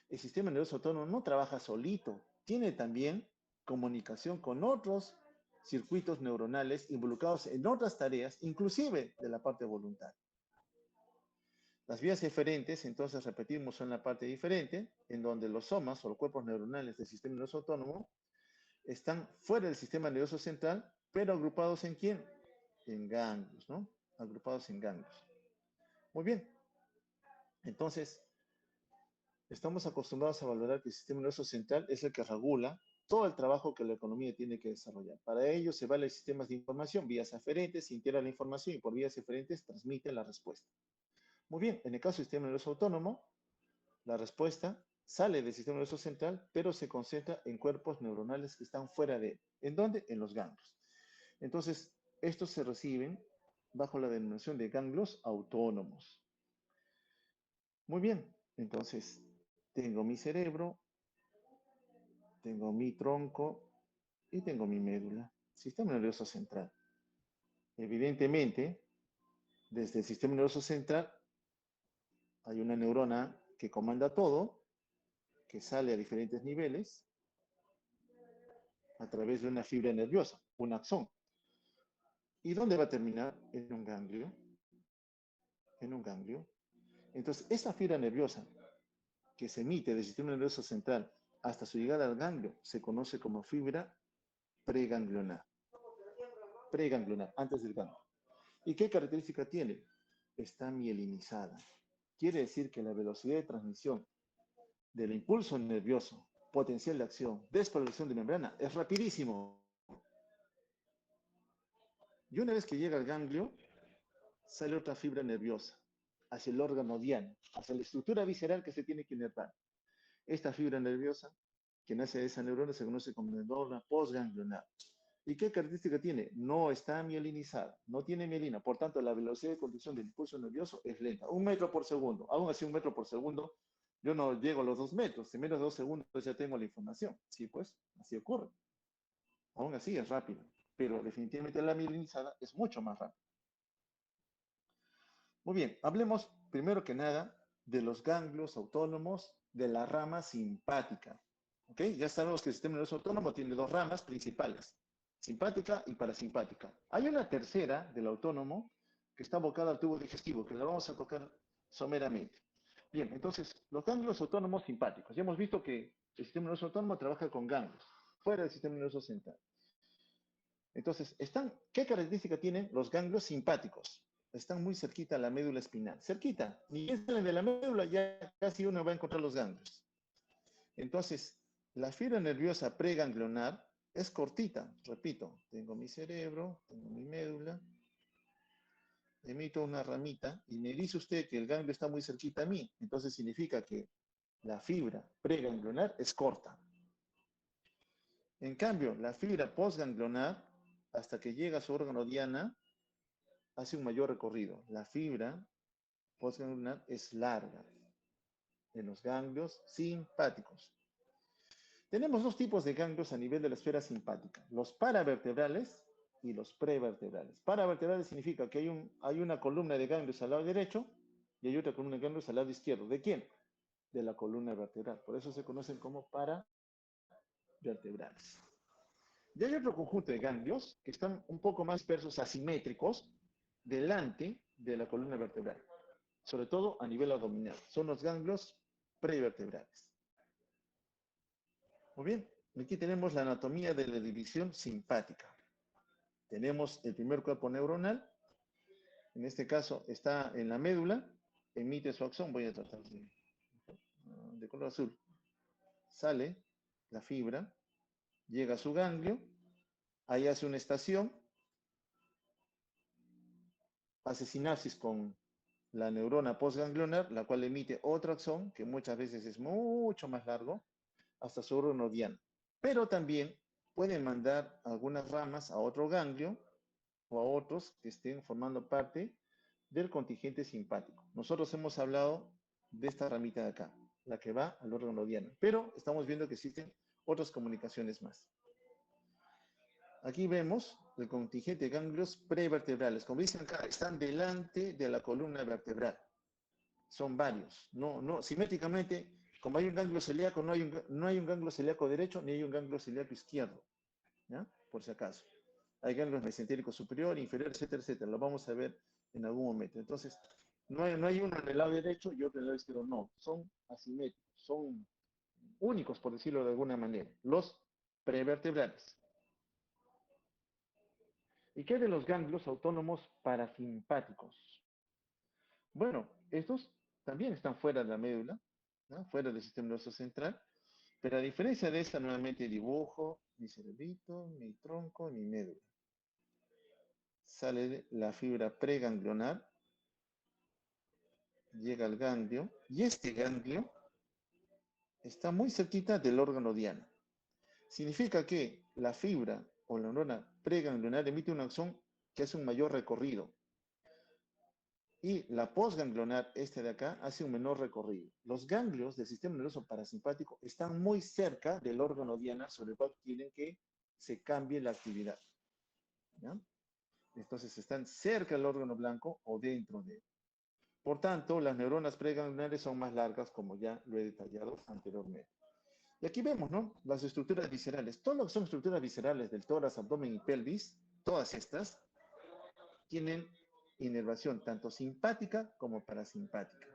El sistema nervioso autónomo no trabaja solito, tiene también comunicación con otros circuitos neuronales involucrados en otras tareas, inclusive de la parte voluntaria. Las vías eferentes, entonces repetimos, son la parte diferente, en donde los somas o los cuerpos neuronales del sistema nervioso autónomo están fuera del sistema nervioso central, pero agrupados en quién? En ganglios, ¿no? Agrupados en ganglios. Muy bien. Entonces, estamos acostumbrados a valorar que el sistema nervioso central es el que regula todo el trabajo que la economía tiene que desarrollar. Para ello se valen sistemas de información, vías aferentes, se integra la información y por vías aferentes transmite la respuesta. Muy bien, en el caso del sistema nervioso autónomo, la respuesta sale del sistema nervioso central, pero se concentra en cuerpos neuronales que están fuera de él. ¿En dónde? En los ganglios. Entonces, estos se reciben bajo la denominación de ganglios autónomos. Muy bien, entonces tengo mi cerebro, tengo mi tronco y tengo mi médula. Sistema nervioso central. Evidentemente, desde el sistema nervioso central hay una neurona que comanda todo, que sale a diferentes niveles a través de una fibra nerviosa, un axón. ¿Y dónde va a terminar? En un ganglio. En un ganglio. Entonces, esa fibra nerviosa que se emite del sistema nervioso central hasta su llegada al ganglio se conoce como fibra preganglionar. Preganglionar, antes del ganglio. ¿Y qué característica tiene? Está mielinizada. Quiere decir que la velocidad de transmisión del impulso nervioso, potencial de acción, despolarización de membrana, es rapidísimo. Y una vez que llega al ganglio, sale otra fibra nerviosa hacia el órgano diana, hacia la estructura visceral que se tiene que inervar. Esta fibra nerviosa que nace de esa neurona se conoce como neurona postganglionar. ¿Y qué característica tiene? No está mielinizada, no tiene mielina, por tanto la velocidad de conducción del impulso nervioso es lenta, 1 metro por segundo. Aún así 1 metro por segundo, yo no llego a los 2 metros, en menos de 2 segundos ya tengo la información. Sí, pues, así ocurre. Aún así es rápido, pero definitivamente la mielinizada es mucho más rápida. Muy bien, hablemos primero que nada de los ganglios autónomos de la rama simpática. ¿Ok? Ya sabemos que el sistema nervioso autónomo tiene dos ramas principales, simpática y parasimpática. Hay una tercera del autónomo que está abocada al tubo digestivo, que la vamos a tocar someramente. Bien, entonces, los ganglios autónomos simpáticos. Ya hemos visto que el sistema nervioso autónomo trabaja con ganglios, fuera del sistema nervioso central. Entonces, ¿qué característica tienen los ganglios simpáticos? Están muy cerquita a la médula espinal. Cerquita. Ni bien salen de la médula, ya casi uno va a encontrar los ganglios. Entonces, la fibra nerviosa preganglionar es cortita. Repito, tengo mi cerebro, tengo mi médula, emito una ramita y me dice usted que el ganglio está muy cerquita a mí. Entonces significa que la fibra preganglionar es corta. En cambio, la fibra postganglionar, hasta que llega a su órgano diana, hace un mayor recorrido. La fibra postganglionar es larga en los ganglios simpáticos. Tenemos dos tipos de ganglios a nivel de la esfera simpática, los paravertebrales y los prevertebrales. Paravertebrales significa que hay una columna de ganglios al lado derecho y hay otra columna de ganglios al lado izquierdo. ¿De quién? De la columna vertebral. Por eso se conocen como paravertebrales. Y hay otro conjunto de ganglios que están un poco más dispersos, asimétricos, delante de la columna vertebral, sobre todo a nivel abdominal. Son los ganglios prevertebrales. Muy bien, aquí tenemos la anatomía de la división simpática. Tenemos el primer cuerpo neuronal, en este caso está en la médula, emite su axón, voy a tratar de color azul. Sale la fibra, llega a su ganglio, ahí hace una estación, hace sinapsis con la neurona postganglionar, la cual emite otro axón, que muchas veces es mucho más largo, hasta su órgano diana. Pero también pueden mandar algunas ramas a otro ganglio o a otros que estén formando parte del contingente simpático. Nosotros hemos hablado de esta ramita de acá, la que va al órgano diana, pero estamos viendo que existen otras comunicaciones más. Aquí vemos el contingente de ganglios prevertebrales. Como dicen acá, están delante de la columna vertebral. Son varios. Simétricamente, como hay un ganglio celíaco, no hay un ganglio celíaco derecho ni hay un ganglio celíaco izquierdo. ¿Ya? Por si acaso. Hay ganglios mesentérico superior, inferior, etcétera, etcétera. Lo vamos a ver en algún momento. Entonces, no hay uno en el lado derecho y otro en el lado izquierdo. No, son asimétricos, son únicos, por decirlo de alguna manera. Los prevertebrales. ¿Y qué de los ganglios autónomos parasimpáticos? Bueno, estos también están fuera de la médula, ¿no? Fuera del sistema nervioso central, Pero a diferencia de esta, nuevamente dibujo mi cerebrito, mi tronco, mi médula. Sale la fibra preganglionar, llega al ganglio, y este ganglio está muy cerquita del órgano diana. Significa que la fibra o la neurona preganglionar emite una acción que hace un mayor recorrido. Y la postganglionar, este de acá, hace un menor recorrido. Los ganglios del sistema nervioso parasimpático están muy cerca del órgano diana, sobre el cual quieren que se cambie la actividad. ¿Ya? Entonces están cerca del órgano blanco o dentro de él. Por tanto, las neuronas preganglionares son más largas, como ya lo he detallado anteriormente. Y aquí vemos, ¿no? Las estructuras viscerales. Todo lo que son estructuras viscerales del tórax, abdomen y pelvis, todas estas tienen inervación tanto simpática como parasimpática.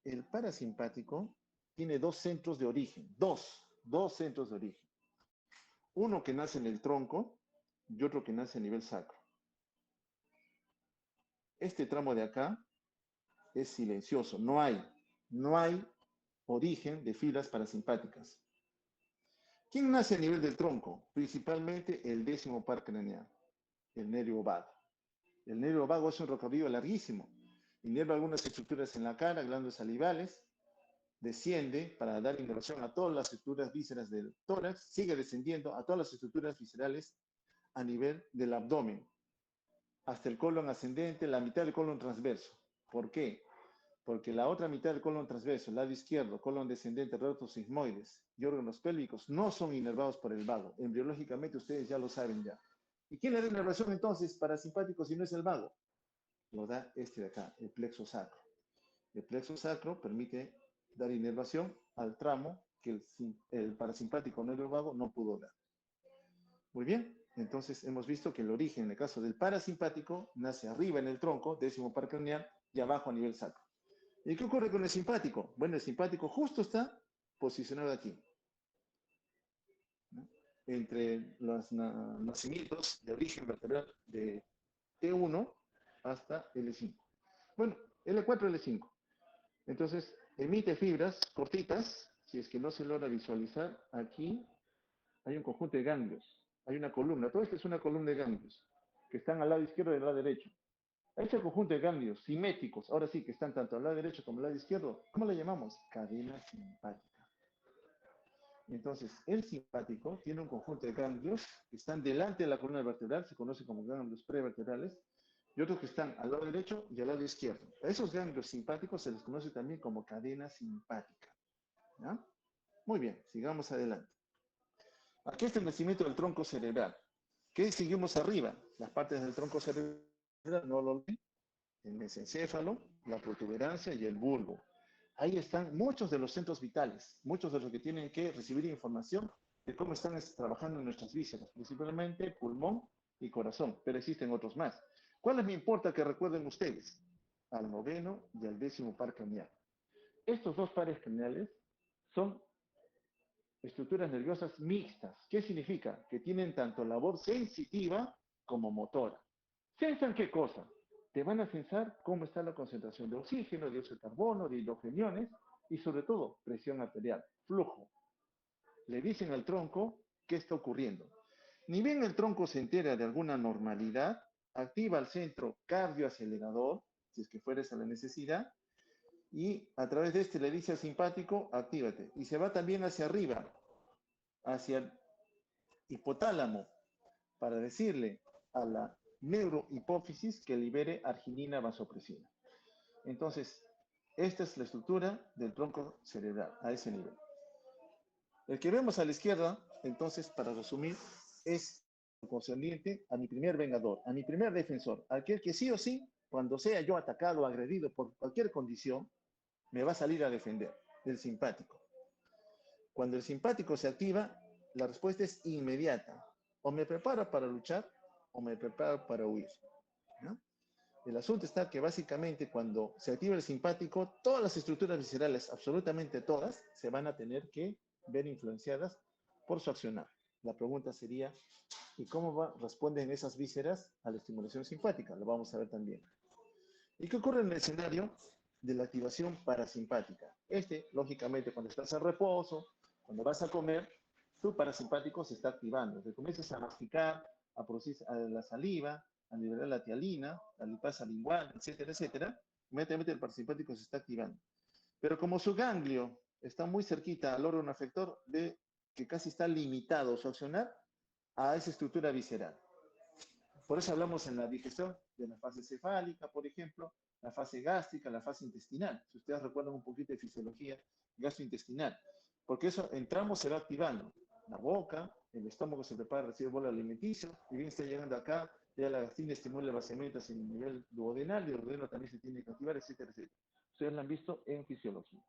El parasimpático tiene dos centros de origen, dos centros de origen. Uno que nace en el tronco y otro que nace a nivel sacro. Este tramo de acá es silencioso, no hay origen de fibras parasimpáticas. ¿Quién nace a nivel del tronco? Principalmente el décimo par craneal, el nervio vago. El nervio vago es un recorrido larguísimo. Inerva algunas estructuras en la cara, glándulas salivales, desciende para dar inervación a todas las estructuras vísceras del tórax, sigue descendiendo a todas las estructuras viscerales a nivel del abdomen, hasta el colon ascendente, la mitad del colon transverso. ¿Por qué? Porque la otra mitad del colon transverso, el lado izquierdo, colon descendente, rectos sigmoides y órganos pélvicos no son inervados por el vago. Embriológicamente ustedes ya lo saben ya. ¿Y quién le da inervación entonces parasimpático si no es el vago? Lo da este de acá, el plexo sacro. El plexo sacro permite dar inervación al tramo que el parasimpático nervio vago no pudo dar. Muy bien, entonces hemos visto que el origen en el caso del parasimpático nace arriba en el tronco, décimo par craneal, y abajo a nivel sacro. ¿Y qué ocurre con el simpático? Bueno, el simpático justo está posicionado aquí, ¿no? Entre los nacimientos de origen vertebral de T1 hasta L5. Bueno, L4, L5. Entonces, emite fibras cortitas, si es que no se logra visualizar, aquí hay un conjunto de ganglios, hay una columna, todo esto es una columna de ganglios, que están al lado izquierdo y al lado derecho. A ese conjunto de ganglios simétricos, ahora sí que están tanto al lado derecho como al lado izquierdo, ¿cómo le llamamos? Cadena simpática. Entonces, el simpático tiene un conjunto de ganglios que están delante de la columna vertebral, se conoce como ganglios prevertebrales, y otros que están al lado derecho y al lado izquierdo. A esos ganglios simpáticos se les conoce también como cadena simpática. ¿Ya? Muy bien, sigamos adelante. Aquí está el nacimiento del tronco cerebral. ¿Qué seguimos arriba? Las partes del tronco cerebral, no lo olviden, el mesencéfalo, la protuberancia y el bulbo. Ahí están muchos de los centros vitales, muchos de los que tienen que recibir información de cómo están trabajando en nuestras vísceras, principalmente pulmón y corazón, pero existen otros más. ¿Cuáles me importa que recuerden ustedes? Al noveno y al décimo par craneal. Estos dos pares craneales son estructuras nerviosas mixtas. ¿Qué significa? Que tienen tanto labor sensitiva como motora. ¿Sensan qué cosa? Te van a sensar cómo está la concentración de oxígeno, de dióxido de carbono, de hidrogeniones y sobre todo presión arterial, flujo. Le dicen al tronco qué está ocurriendo. Ni bien el tronco se entera de alguna normalidad, activa el centro cardioacelerador, si es que fuera esa la necesidad, y a través de este le dice al simpático, actívate. Y se va también hacia arriba, hacia el hipotálamo, para decirle a la neurohipófisis que libere arginina vasopresina. Entonces, esta es la estructura del tronco cerebral a ese nivel. El que vemos a la izquierda, entonces, para resumir, es concerniente a mi primer vengador, a mi primer defensor, aquel que sí o sí, cuando sea yo atacado o agredido por cualquier condición, me va a salir a defender, el simpático. Cuando el simpático se activa, la respuesta es inmediata. O me preparo para luchar o me preparo para huir, ¿no? El asunto está que básicamente cuando se activa el simpático, todas las estructuras viscerales, absolutamente todas, se van a tener que ver influenciadas por su accionar. La pregunta sería, ¿y cómo responden esas vísceras a la estimulación simpática? Lo vamos a ver también. ¿Y qué ocurre en el escenario de la activación parasimpática. Lógicamente, cuando estás en reposo, cuando vas a comer, tu parasimpático se está activando. Te comienzas a masticar, a producir la saliva, a liberar la tialina, la lipasa lingual, etcétera, etcétera. Inmediatamente el parasimpático se está activando. Pero como su ganglio está muy cerquita al órgano afector, ve que casi está limitado su accionar a esa estructura visceral. Por eso hablamos en la digestión de la fase cefálica, por ejemplo, la fase gástrica, la fase intestinal. Si ustedes recuerdan un poquito de fisiología gastrointestinal, porque eso entramos, se va activando. La boca, el estómago se prepara a recibir bolo alimenticio, y bien está llegando acá, ya la gastrina estimula el vaciamiento hacia el nivel duodenal, y el duodeno también se tiene que activar, etcétera, etcétera. Ustedes lo han visto en fisiología.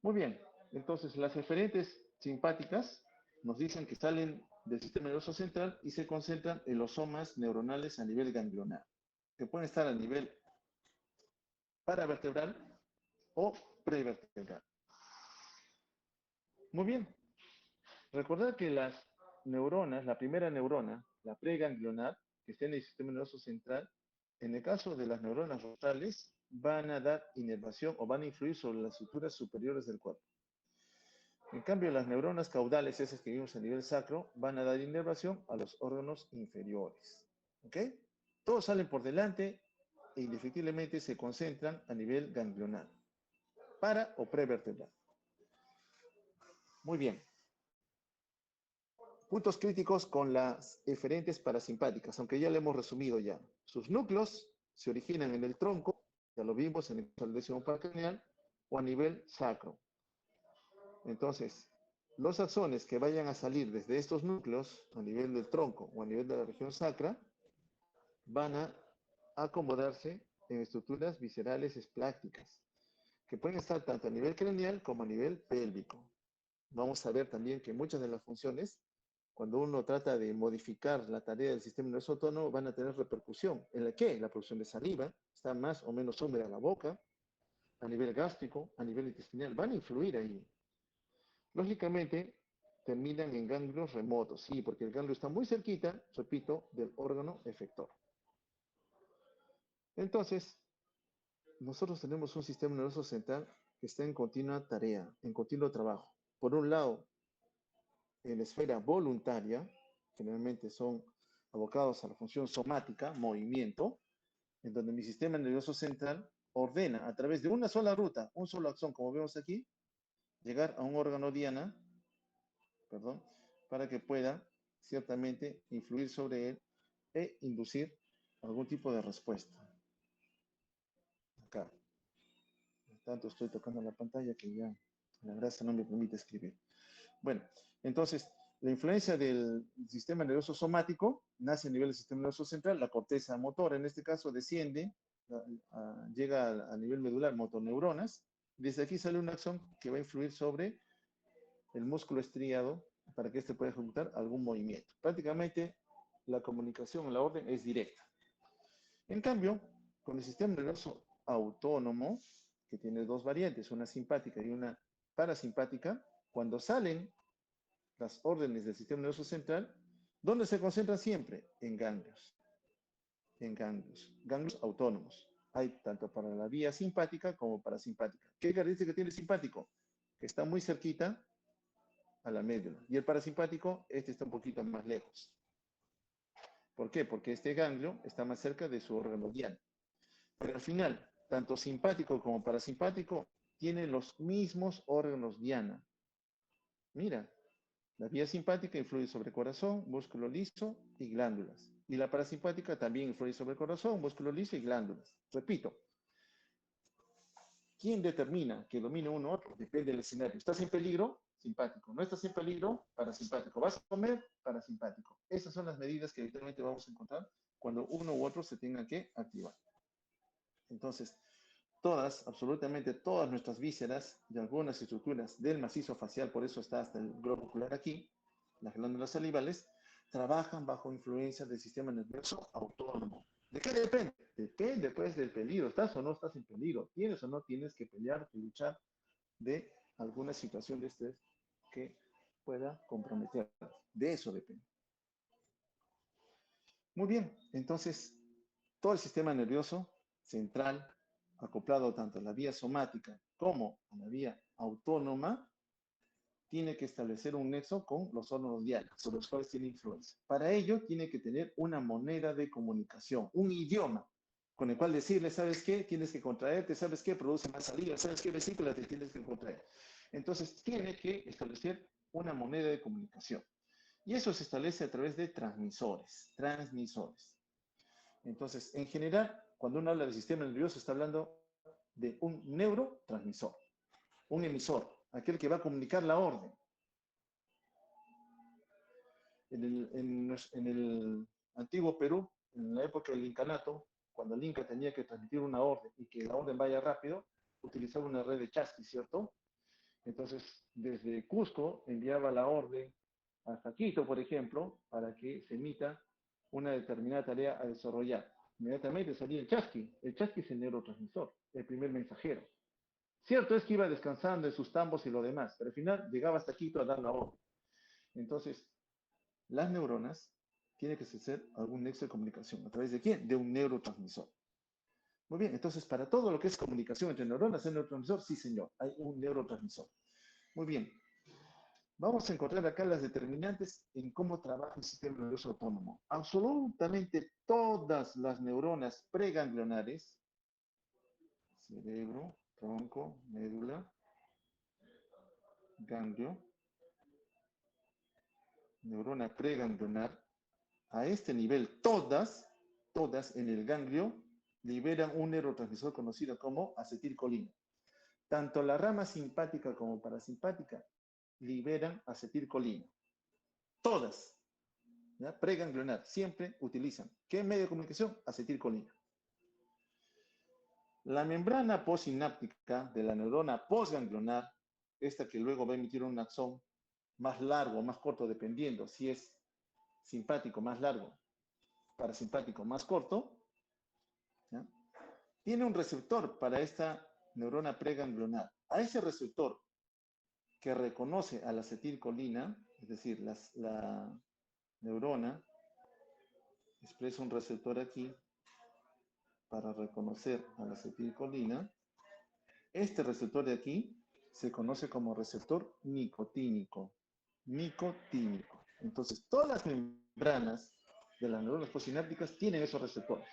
Muy bien, entonces las referentes simpáticas nos dicen que salen del sistema nervioso central y se concentran en los somas neuronales a nivel ganglionar, que pueden estar a nivel paravertebral o prevertebral. Muy bien, recordad que las neuronas, la primera neurona, la preganglionar, que está en el sistema nervioso central, en el caso de las neuronas rostales, van a dar inervación o van a influir sobre las estructuras superiores del cuerpo. En cambio, las neuronas caudales, esas que vimos a nivel sacro, van a dar inervación a los órganos inferiores. ¿Ok? Todos salen por delante e indefectiblemente se concentran a nivel ganglionar, para o prevertebral. Muy bien. Puntos críticos con las eferentes parasimpáticas, aunque ya lo hemos resumido ya. Sus núcleos se originan en el tronco, ya lo vimos en el décimo par craneal, o a nivel sacro. Entonces, los axones que vayan a salir desde estos núcleos, a nivel del tronco o a nivel de la región sacra, van a acomodarse en estructuras viscerales esplácticas, que pueden estar tanto a nivel craneal como a nivel pélvico. Vamos a ver también que muchas de las funciones, cuando uno trata de modificar la tarea del sistema nervioso autónomo, van a tener repercusión. ¿En la qué? La producción de saliva, está más o menos húmeda la boca, a nivel gástrico, a nivel intestinal, van a influir ahí. Lógicamente, terminan en ganglios remotos, sí, porque el ganglio está muy cerquita, repito, del órgano efector. Entonces, nosotros tenemos un sistema nervioso central que está en continua tarea, en continuo trabajo. Por un lado, en la esfera voluntaria, generalmente son abocados a la función somática, movimiento, en donde mi sistema nervioso central ordena a través de una sola ruta, un solo axón, como vemos aquí, llegar a un órgano diana, perdón, para que pueda ciertamente influir sobre él e inducir algún tipo de respuesta. Acá. Tanto estoy tocando la pantalla que ya la grasa no me permite escribir. Bueno, entonces, la influencia del sistema nervioso somático nace a nivel del sistema nervioso central, la corteza motora en este caso desciende, llega a nivel medular, motoneuronas, desde aquí sale un axón que va a influir sobre el músculo estriado para que éste pueda ejecutar algún movimiento. Prácticamente la comunicación, la orden es directa. En cambio, con el sistema nervioso autónomo, que tiene dos variantes, una simpática y una parasimpática, cuando salen las órdenes del sistema nervioso central, ¿dónde se concentran siempre? En ganglios. En ganglios. Ganglios autónomos. Hay tanto para la vía simpática como parasimpática. ¿Qué característica tiene el simpático? Que está muy cerquita a la médula. Y el parasimpático, este está un poquito más lejos. ¿Por qué? Porque este ganglio está más cerca de su órgano diana. Pero al final, tanto simpático como parasimpático tienen los mismos órganos diana. Mira, la vía simpática influye sobre el corazón, músculo liso y glándulas. Y la parasimpática también influye sobre el corazón, músculo liso y glándulas. Repito, ¿quién determina que domine uno u otro? Depende del escenario. ¿Estás en peligro? Simpático. ¿No estás en peligro? Parasimpático. ¿Vas a comer? Parasimpático. Esas son las medidas que evidentemente vamos a encontrar cuando uno u otro se tenga que activar. Entonces, todas, absolutamente todas nuestras vísceras y algunas estructuras del macizo facial, por eso está hasta el globo ocular aquí, las glándulas salivales, trabajan bajo influencia del sistema nervioso autónomo. ¿De qué depende? Depende, pues, del peligro. ¿Estás o no estás en peligro? ¿Tienes o no tienes que pelear, que luchar de alguna situación de estrés que pueda comprometer? De eso depende. Muy bien, entonces, todo el sistema nervioso central, acoplado tanto a la vía somática como a la vía autónoma, tiene que establecer un nexo con los órganos diálogos, sobre los cuales tiene influencia. Para ello, tiene que tener una moneda de comunicación, un idioma, con el cual decirle, ¿sabes qué? Tienes que contraerte, ¿sabes qué? Produce más saliva, ¿sabes qué? Vesícula te tienes que contraer. Entonces, tiene que establecer una moneda de comunicación. Y eso se establece a través de transmisores, transmisores. Entonces, en general, cuando uno habla del sistema nervioso, está hablando de un neurotransmisor, un emisor, aquel que va a comunicar la orden. En el antiguo Perú, en la época del incanato, cuando el Inca tenía que transmitir una orden y que la orden vaya rápido, utilizaba una red de chasquis, ¿cierto? Entonces, desde Cusco enviaba la orden hasta Quito, por ejemplo, para que se emita una determinada tarea a desarrollar. Inmediatamente salía el chasqui. El chasqui es el neurotransmisor, el primer mensajero. Cierto es que iba descansando en sus tambos y lo demás, pero al final llegaba hasta Quito a dar la orden. Entonces, las neuronas tienen que ser algún nexo de comunicación. ¿A través de quién? De un neurotransmisor. Muy bien, entonces para todo lo que es comunicación entre neuronas y neurotransmisor, sí señor, hay un neurotransmisor. Muy bien, vamos a encontrar acá las determinantes en cómo trabaja el sistema nervioso autónomo. Absolutamente todas las neuronas preganglionares, cerebro, tronco, médula, ganglio, neurona preganglionar, a este nivel todas en el ganglio liberan un neurotransmisor conocido como acetilcolina. Tanto la rama simpática como parasimpática liberan acetilcolina. Todas, ¿ya? Preganglionar, siempre utilizan. ¿Qué medio de comunicación? Acetilcolina. La membrana postsináptica de la neurona postganglionar, esta que luego va a emitir un axón más largo o más corto, dependiendo si es simpático más largo, parasimpático más corto, ¿ya? Tiene un receptor para esta neurona preganglionar. A ese receptor que reconoce a la acetilcolina, es decir, la neurona expresa un receptor aquí para reconocer a la acetilcolina. Este receptor de aquí se conoce como receptor nicotínico. Nicotínico. Entonces, todas las membranas de las neuronas postsinápticas tienen esos receptores.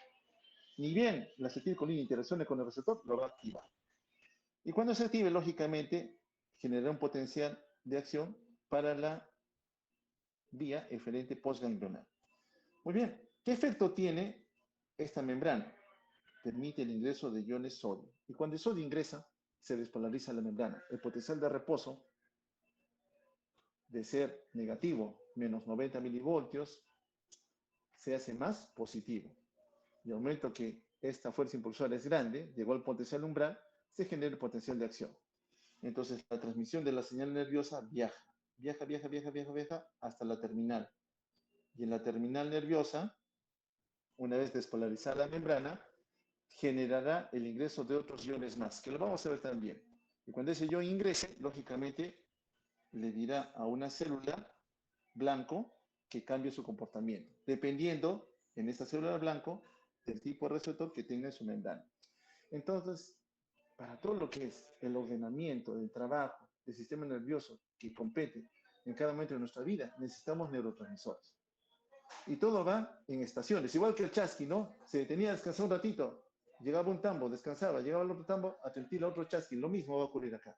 Ni bien la acetilcolina interaccione con el receptor, lo va a activar. Y cuando se active, lógicamente, genera un potencial de acción para la vía eferente postganglionar. Muy bien, ¿qué efecto tiene esta membrana? Permite el ingreso de iones sodio. Y cuando el sodio ingresa, se despolariza la membrana. El potencial de reposo, de ser negativo, menos 90 milivoltios, se hace más positivo. Y al momento que esta fuerza impulsora es grande, llegó al potencial umbral, se genera el potencial de acción. Entonces, la transmisión de la señal nerviosa viaja hasta la terminal. Y en la terminal nerviosa, una vez despolarizada la membrana, generará el ingreso de otros iones más, que lo vamos a ver también. Y cuando ese ion ingrese, lógicamente, le dirá a una célula blanco que cambie su comportamiento, dependiendo en esta célula blanco del tipo de receptor que tenga en su membrana. Entonces, para todo lo que es el ordenamiento, el trabajo del sistema nervioso que compete en cada momento de nuestra vida, necesitamos neurotransmisores. Y todo va en estaciones, igual que el chasqui, ¿no? Se detenía a descansar un ratito, llegaba un tambo, descansaba, llegaba el otro tambo, atentía otro chasqui, lo mismo va a ocurrir acá.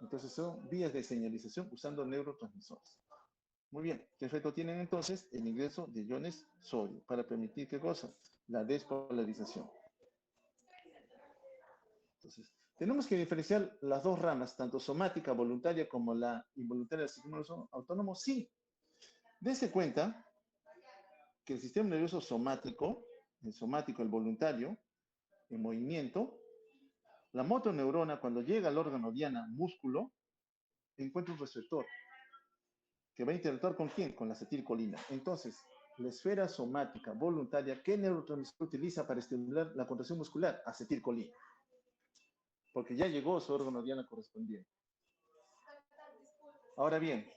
Entonces son vías de señalización usando neurotransmisores. Muy bien, ¿qué efecto tienen entonces? El ingreso de iones sodio para permitir, ¿qué cosa? La despolarización. Entonces, tenemos que diferenciar las dos ramas, tanto somática, voluntaria, como la involuntaria del sistema nervioso autónomo. Sí, dése cuenta que el sistema nervioso somático, el voluntario, en movimiento, la motoneurona, cuando llega al órgano diana, músculo, encuentra un receptor que va a interactuar con quién? Con la acetilcolina. Entonces, la esfera somática voluntaria, ¿qué neurotransmisor utiliza para estimular la contracción muscular? Acetilcolina. Porque ya llegó su órgano diana correspondiente. Ahora bien,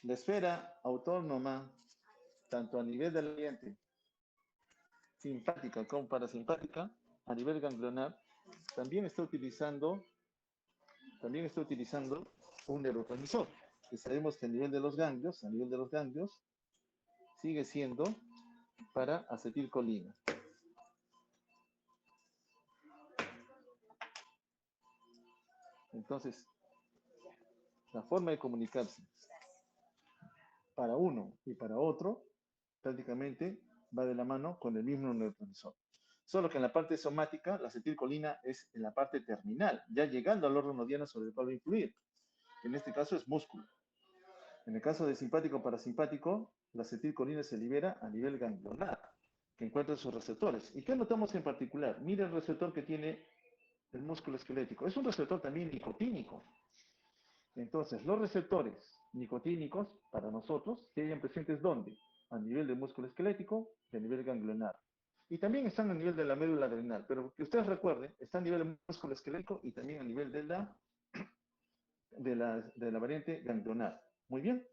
la esfera autónoma, tanto a nivel del ambiente simpática como parasimpática, a nivel ganglionar, también está utilizando, un neurotransmisor, que sabemos que a nivel de los ganglios, sigue siendo para acetilcolina. Entonces, la forma de comunicarse para uno y para otro prácticamente va de la mano con el mismo neurotransmisor. Solo que en la parte somática, la acetilcolina es en la parte terminal, ya llegando al órgano diana sobre el cual va a influir. En este caso es músculo. En el caso de simpático parasimpático, la acetilcolina se libera a nivel ganglionar, que encuentra sus receptores. ¿Y qué notamos en particular? Mira el receptor que tiene el músculo esquelético. Es un receptor también nicotínico. Entonces, los receptores nicotínicos, para nosotros, se hallan presentes ¿dónde? A nivel del músculo esquelético y a nivel ganglionar. Y también están a nivel de la médula adrenal, pero que ustedes recuerden, está a nivel del músculo esquelético y también a nivel de la variante ganglionar. Muy bien.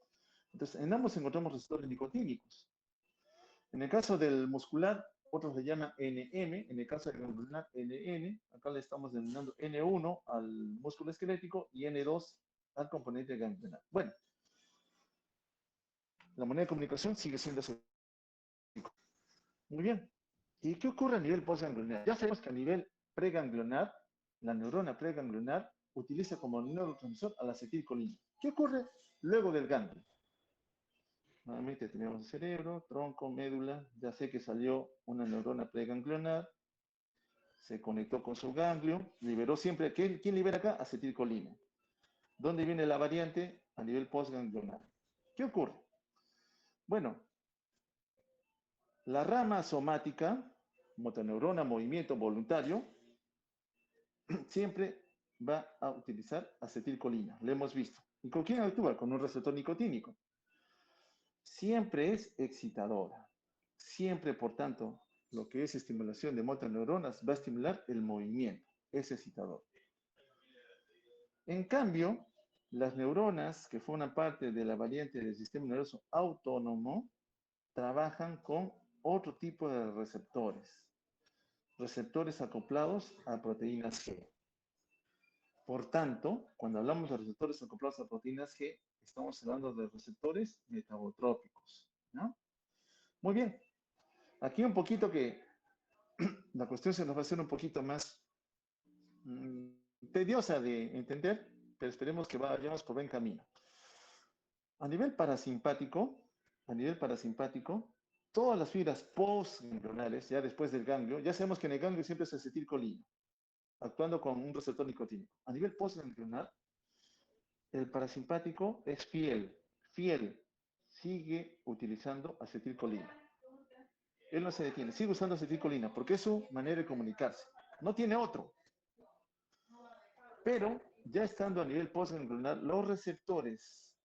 Entonces, en ambos encontramos receptores nicotínicos. En el caso del muscular, otros le llaman NM, en el caso del ganglionar NN, acá le estamos denominando N1 al músculo esquelético y N2 al componente ganglionar. Bueno, la moneda de comunicación sigue siendo ese. Muy bien. ¿Y qué ocurre a nivel postganglionar? Ya sabemos que a nivel preganglionar, la neurona preganglionar utiliza como neurotransmisor a la acetilcolina. ¿Qué ocurre luego del ganglio? Nuevamente tenemos el cerebro, tronco, médula. Ya sé que salió una neurona preganglionar, se conectó con su ganglio, liberó siempre. ¿Quién libera acá? Acetilcolina. ¿Dónde viene la variante? A nivel postganglionar. ¿Qué ocurre? Bueno, la rama somática, motoneurona, movimiento voluntario, siempre va a utilizar acetilcolina, lo hemos visto. ¿Y con quién actúa? Con un receptor nicotínico. Siempre es excitadora. Siempre, por tanto, lo que es estimulación de motoneuronas va a estimular el movimiento. Es excitador. En cambio, las neuronas que forman parte de la variante del sistema nervioso autónomo trabajan con otro tipo de receptores acoplados a proteínas G. Por tanto, cuando hablamos de receptores acoplados a proteínas G, estamos hablando de receptores metabotrópicos, ¿no? Muy bien. Aquí un poquito que la cuestión se nos va a hacer un poquito más mmm, tediosa de entender, pero esperemos que vayamos por buen camino. A nivel parasimpático, todas las fibras postganglionales, ya después del ganglio, ya sabemos que en el ganglio siempre es acetilcolina, actuando con un receptor nicotínico. A nivel postganglionar, el parasimpático es fiel, sigue utilizando acetilcolina. Él no se detiene, sigue usando acetilcolina, porque es su manera de comunicarse. No tiene otro. Pero ya estando a nivel postganglionar, los receptores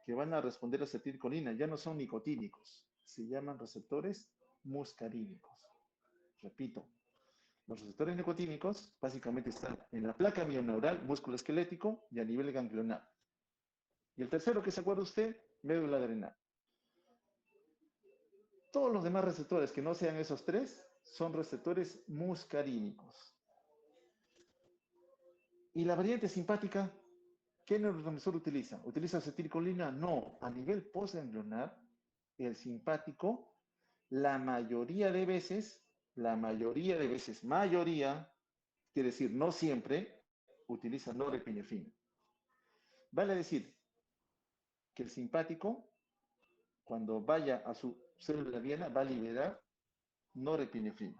que van a responder a acetilcolina ya no son nicotínicos, se llaman receptores muscarínicos. Repito, los receptores nicotínicos básicamente están en la placa mioneural, músculo esquelético y a nivel ganglionar. Y el tercero que se acuerda usted, médula adrenal. Todos los demás receptores que no sean esos tres son receptores muscarínicos. ¿Y la variante simpática? ¿Qué neurotransmisor utiliza? ¿Utiliza acetilcolina? No. A nivel postganglionar, el simpático, la mayoría de veces, mayoría, quiere decir no siempre, utiliza norepinefrina. Vale decir que el simpático, cuando vaya a su célula diana, va a liberar norepinefrina.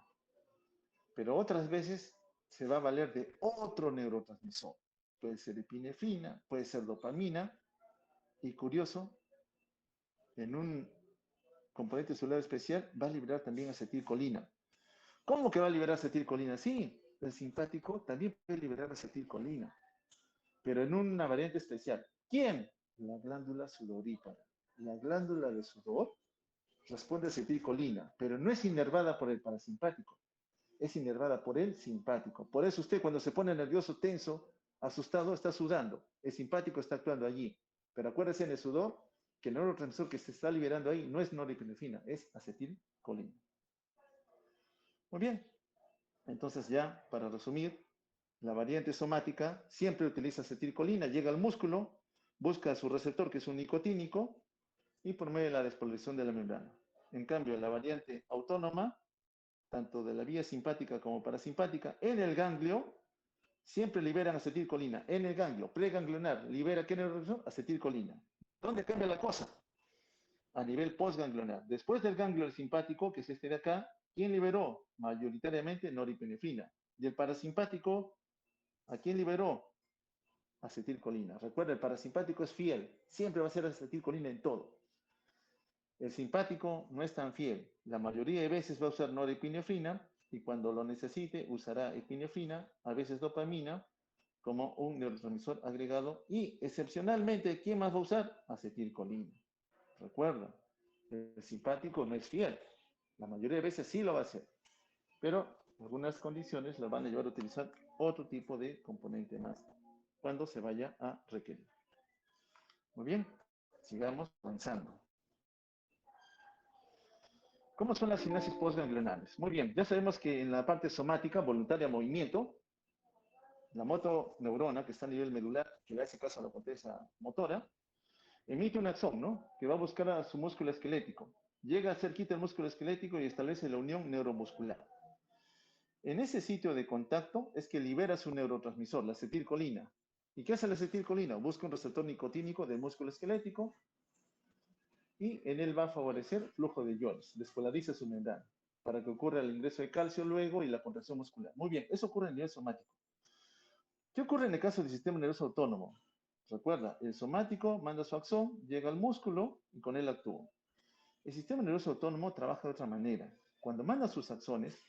Pero otras veces se va a valer de otro neurotransmisor. Puede ser epinefrina, puede ser dopamina, y curioso, en un componente celular especial va a liberar también acetilcolina. ¿Cómo que va a liberar acetilcolina? Sí, el simpático también puede liberar acetilcolina, pero en una variante especial. ¿Quién? La glándula sudorípara. La glándula de sudor responde a acetilcolina, pero no es inervada por el parasimpático, es inervada por el simpático. Por eso usted cuando se pone nervioso, tenso, asustado, está sudando. El simpático está actuando allí. Pero acuérdese en el sudor que el neurotransmisor que se está liberando ahí no es norepinefrina, es acetilcolina. Muy bien, entonces ya, para resumir, la variante somática siempre utiliza acetilcolina, llega al músculo, busca su receptor, que es un nicotínico, y por medio de la despolarización de la membrana. En cambio, la variante autónoma, tanto de la vía simpática como parasimpática, en el ganglio, siempre liberan acetilcolina. En el ganglio preganglionar, libera ¿qué neurotransmisor? Acetilcolina. ¿Dónde cambia la cosa? A nivel postganglionar. Después del ganglio simpático, que es este de acá, ¿quién liberó? Mayoritariamente noripinefrina. Y el parasimpático, ¿a quién liberó? Acetilcolina. Recuerda, el parasimpático es fiel. Siempre va a ser acetilcolina en todo. El simpático no es tan fiel. La mayoría de veces va a usar norepinefrina y cuando lo necesite usará epinefrina, a veces dopamina, como un neurotransmisor agregado y excepcionalmente, ¿quién más va a usar? Acetilcolina. Recuerda, el simpático no es fiel. La mayoría de veces sí lo va a hacer, pero algunas condiciones lo van a llevar a utilizar otro tipo de componente más cuando se vaya a requerir. Muy bien, sigamos avanzando. ¿Cómo son las sinapsis postganglionales? Muy bien, ya sabemos que en la parte somática, voluntaria movimiento, la motoneurona que está a nivel medular, que le hace caso a la corteza motora, emite un axón, ¿no? Que va a buscar a su músculo esquelético. Llega cerquita el músculo esquelético y establece la unión neuromuscular. En ese sitio de contacto es que libera su neurotransmisor, la acetilcolina. ¿Y qué hace la acetilcolina? Busca un receptor nicotínico del músculo esquelético y en él va a favorecer flujo de iones, despolariza su membrana para que ocurra el ingreso de calcio luego y la contracción muscular. Muy bien, eso ocurre a nivel somático. ¿Qué ocurre en el caso del sistema nervioso autónomo? Recuerda, el somático manda su axón, llega al músculo y con él actúa. El sistema nervioso autónomo trabaja de otra manera. Cuando manda sus axones,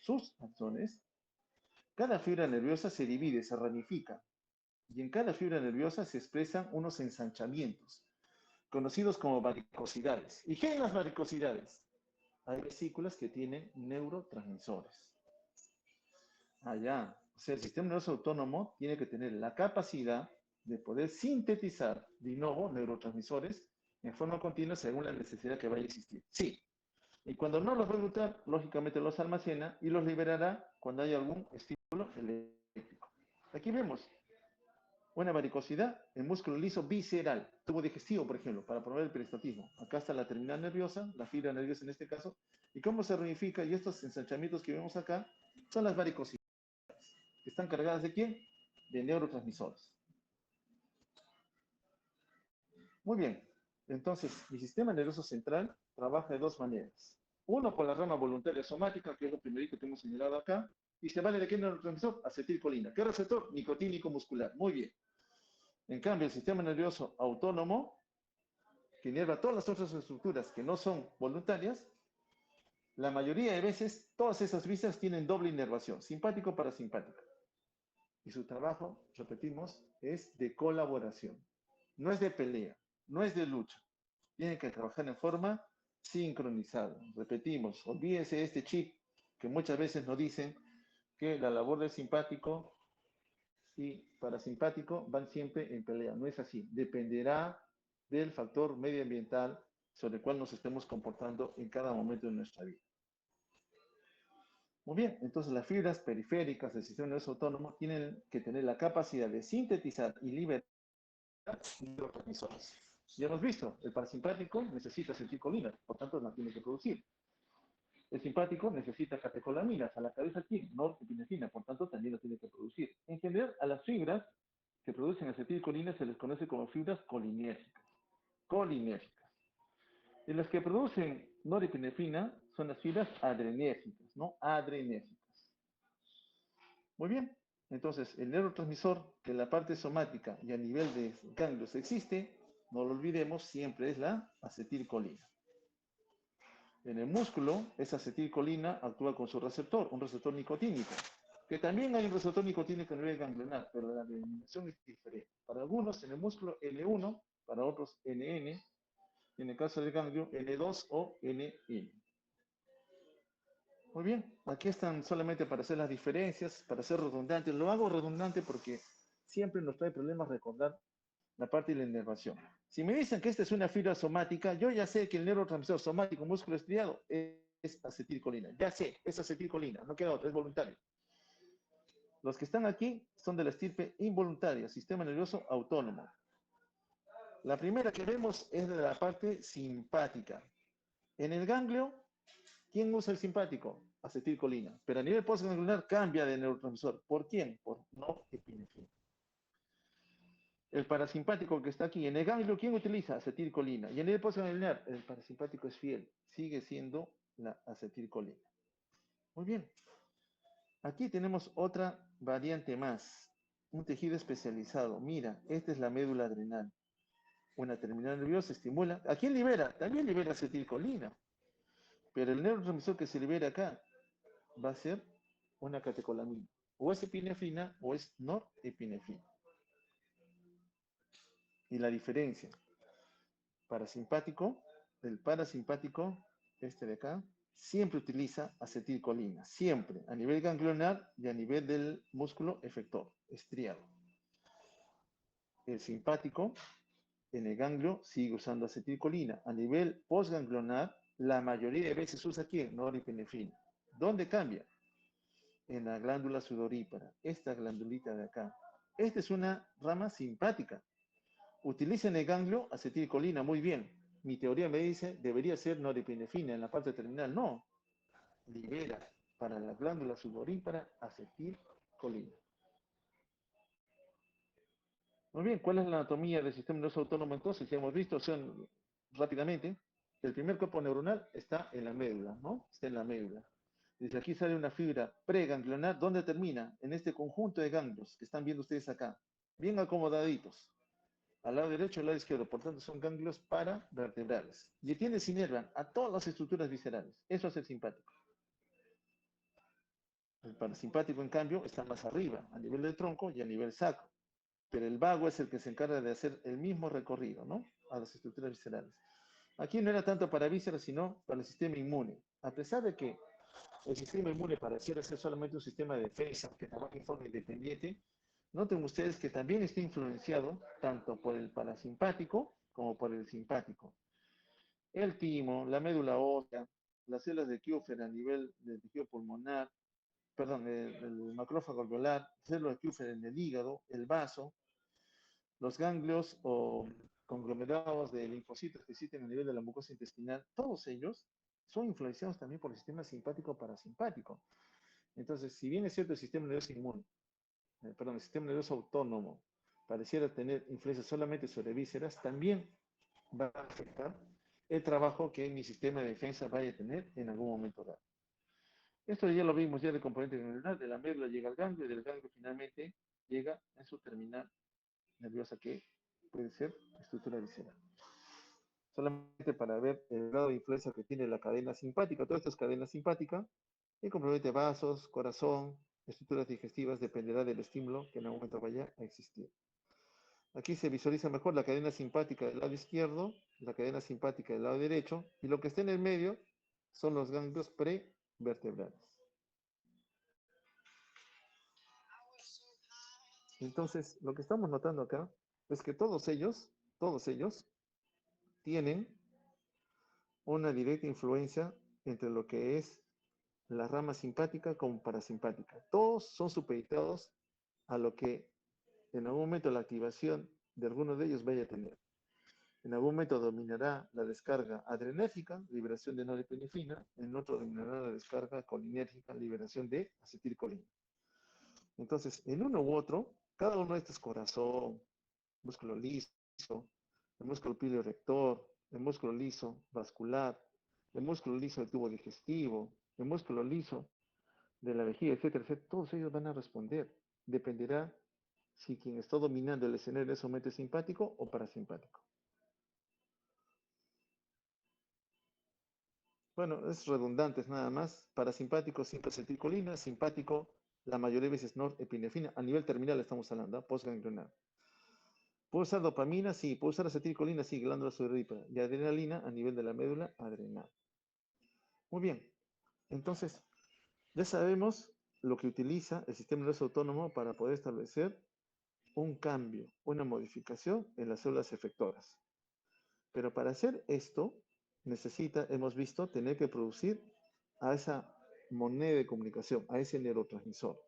cada fibra nerviosa se divide, se ramifica. Y en cada fibra nerviosa se expresan unos ensanchamientos, conocidos como varicosidades. ¿Y qué en las varicosidades? Hay vesículas que tienen neurotransmisores. Allá, o sea, el sistema nervioso autónomo tiene que tener la capacidad de poder sintetizar de nuevo neurotransmisores en forma continua según la necesidad que vaya a existir. Sí, y cuando no los va a usar, lógicamente los almacena y los liberará cuando haya algún estímulo eléctrico. Aquí vemos una varicosidad en músculo liso visceral, tubo digestivo, por ejemplo, para promover el peristatismo. Acá está la terminal nerviosa, la fibra nerviosa en este caso, y cómo se ramifica, y estos ensanchamientos que vemos acá son las varicosidades, que están cargadas de ¿quién? De neurotransmisores. Muy bien, entonces mi sistema nervioso central trabaja de dos maneras. Uno por la rama voluntaria somática, que es lo primerito que hemos señalado acá, y se vale de qué neurotransmisor? Acetilcolina. ¿Qué receptor? Nicotínico muscular. Muy bien. En cambio, el sistema nervioso autónomo, que inerva todas las otras estructuras que no son voluntarias, la mayoría de veces todas esas vías tienen doble inervación, simpático-parasimpática. Y su trabajo, repetimos, es de colaboración. No es de pelea, no es de lucha. Tienen que trabajar en forma sincronizada. Repetimos, olvídense de este chip que muchas veces nos dicen que la labor del simpático y parasimpático van siempre en pelea. No es así. Dependerá del factor medioambiental sobre el cual nos estemos comportando en cada momento de nuestra vida. Muy bien, entonces las fibras periféricas del sistema nervioso autónomo tienen que tener la capacidad de sintetizar y liberar neurotransmisores. Ya hemos visto, el parasimpático necesita acetilcolina, por tanto la tiene que producir. El simpático necesita catecolaminas, a la cabeza aquí, norepinefrina, por tanto también lo tiene que producir. En general, a las fibras que producen acetilcolina se les conoce como fibras colinérgicas. Colinérgicas. Y las que producen norepinefrina son las fibras adrenérgicas, ¿no? Adrenérgicas. Muy bien. Entonces, el neurotransmisor que en la parte somática y a nivel de ganglios existe, no lo olvidemos, siempre es la acetilcolina. En el músculo, esa acetilcolina actúa con su receptor, un receptor nicotínico, que también hay un receptor nicotínico a nivel ganglionar, pero la denominación es diferente. Para algunos en el músculo N1, para otros NN, en el caso del ganglio N2 o NN. Muy bien, aquí están solamente para hacer las diferencias, para ser redundantes. Lo hago redundante porque siempre nos trae problemas recordar la parte de la inervación. Si me dicen que esta es una fibra somática, yo ya sé que el neurotransmisor somático músculo estriado es es acetilcolina. Ya sé, es acetilcolina, no queda otra, es voluntario. Los que están aquí son de la estirpe involuntaria, sistema nervioso autónomo. La primera que vemos es de la parte simpática. En el ganglio, ¿quién usa el simpático? Acetilcolina. Pero a nivel postganglionar cambia de neurotransmisor. ¿Por quién? Por norepinefrina. El parasimpático que está aquí en el ganglio, ¿quién utiliza? Acetilcolina. Y en el postganglionar, el parasimpático es fiel, sigue siendo la acetilcolina. Muy bien. Aquí tenemos otra variante más, un tejido especializado. Mira, esta es la médula adrenal. Una terminal nerviosa estimula. ¿A quién libera? También libera acetilcolina. Pero el neurotransmisor que se libera acá va a ser una catecolamina. O es epinefrina o es norepinefrina. Y la diferencia, parasimpático, el parasimpático, este de acá, siempre utiliza acetilcolina, siempre, a nivel ganglionar y a nivel del músculo efector, estriado. El simpático, en el ganglio, sigue usando acetilcolina. A nivel postganglionar, la mayoría de veces usa ¿quién? Norepinefrina. ¿Dónde cambia? En la glándula sudorípara, esta glandulita de acá. Esta es una rama simpática. Utiliza en el ganglio acetilcolina, muy bien. Mi teoría me dice, debería ser norepinefrina en la parte terminal. No, libera para la glándula sudorípara acetilcolina. Muy bien, ¿cuál es la anatomía del sistema nervioso autónomo entonces? Ya hemos visto, rápidamente, el primer cuerpo neuronal está en la médula, ¿no? Está en la médula. Desde aquí sale una fibra preganglionar. ¿Dónde termina? En este conjunto de ganglios que están viendo ustedes acá, bien acomodaditos, al lado derecho y al lado izquierdo. Por tanto, son ganglios paravertebrales. Y tiene sinervan a todas las estructuras viscerales. Eso es el simpático. El parasimpático, en cambio, está más arriba, a nivel del tronco y a nivel sacro. Pero el vago es el que se encarga de hacer el mismo recorrido, ¿no? A las estructuras viscerales. Aquí no era tanto para vísceras, sino para el sistema inmune. A pesar de que el sistema inmune pareciera ser solamente un sistema de defensa que trabaja en forma independiente, noten ustedes que también está influenciado tanto por el parasimpático como por el simpático. El timo, la médula ósea, las células de Kupffer a nivel del tejido pulmonar, perdón, el macrófago alveolar, células de Kupffer en el hígado, el vaso, los ganglios o conglomerados de linfocitos que existen a nivel de la mucosa intestinal, todos ellos son influenciados también por el sistema simpático parasimpático. Entonces, si bien es cierto el sistema nervioso inmune, perdón, el sistema nervioso autónomo pareciera tener influencia solamente sobre vísceras, también va a afectar el trabajo que mi sistema de defensa vaya a tener en algún momento dado. Esto ya lo vimos ya del componente neuronal, de la médula llega al ganglio y del ganglio finalmente llega a su terminal nerviosa que puede ser estructura visceral. Solamente para ver el grado de influencia que tiene la cadena simpática. Toda esta es cadena simpática y compromete vasos, corazón, estructuras digestivas, dependerá del estímulo que en algún momento vaya a existir. Aquí se visualiza mejor la cadena simpática del lado izquierdo, la cadena simpática del lado derecho, y lo que está en el medio son los ganglios prevertebrales. Entonces, lo que estamos notando acá es que todos ellos tienen una directa influencia entre lo que es la rama simpática como parasimpática. Todos son supeditados a lo que en algún momento la activación de alguno de ellos vaya a tener. En algún momento dominará la descarga adrenérgica, liberación de norepinefrina, en otro dominará la descarga colinérgica, liberación de acetilcolina. Entonces, en uno u otro, cada uno de estos corazón, músculo liso, el músculo pilorector, el músculo liso vascular, el músculo liso del tubo digestivo, el músculo liso de la vejiga, etcétera, etcétera, todos ellos van a responder. Dependerá si quien está dominando el escenario es un simpático o parasimpático. Bueno, es redundante, nada más. Parasimpático, siempre acetilcolina, simpático, la mayoría de veces norepinefrina. A nivel terminal estamos hablando, postganglionar. ¿Puedo usar dopamina? Sí. ¿Puedo usar acetilcolina? Sí, glándula sudorípara. Y adrenalina a nivel de la médula adrenal. Muy bien. Entonces, ya sabemos lo que utiliza el sistema nervioso autónomo para poder establecer un cambio, una modificación en las células efectoras. Pero para hacer esto, necesita, hemos visto, tener que producir a esa moneda de comunicación, a ese neurotransmisor.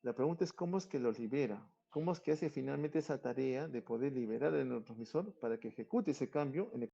La pregunta es cómo es que los libera, cómo es que hace finalmente esa tarea de poder liberar el neurotransmisor para que ejecute ese cambio en el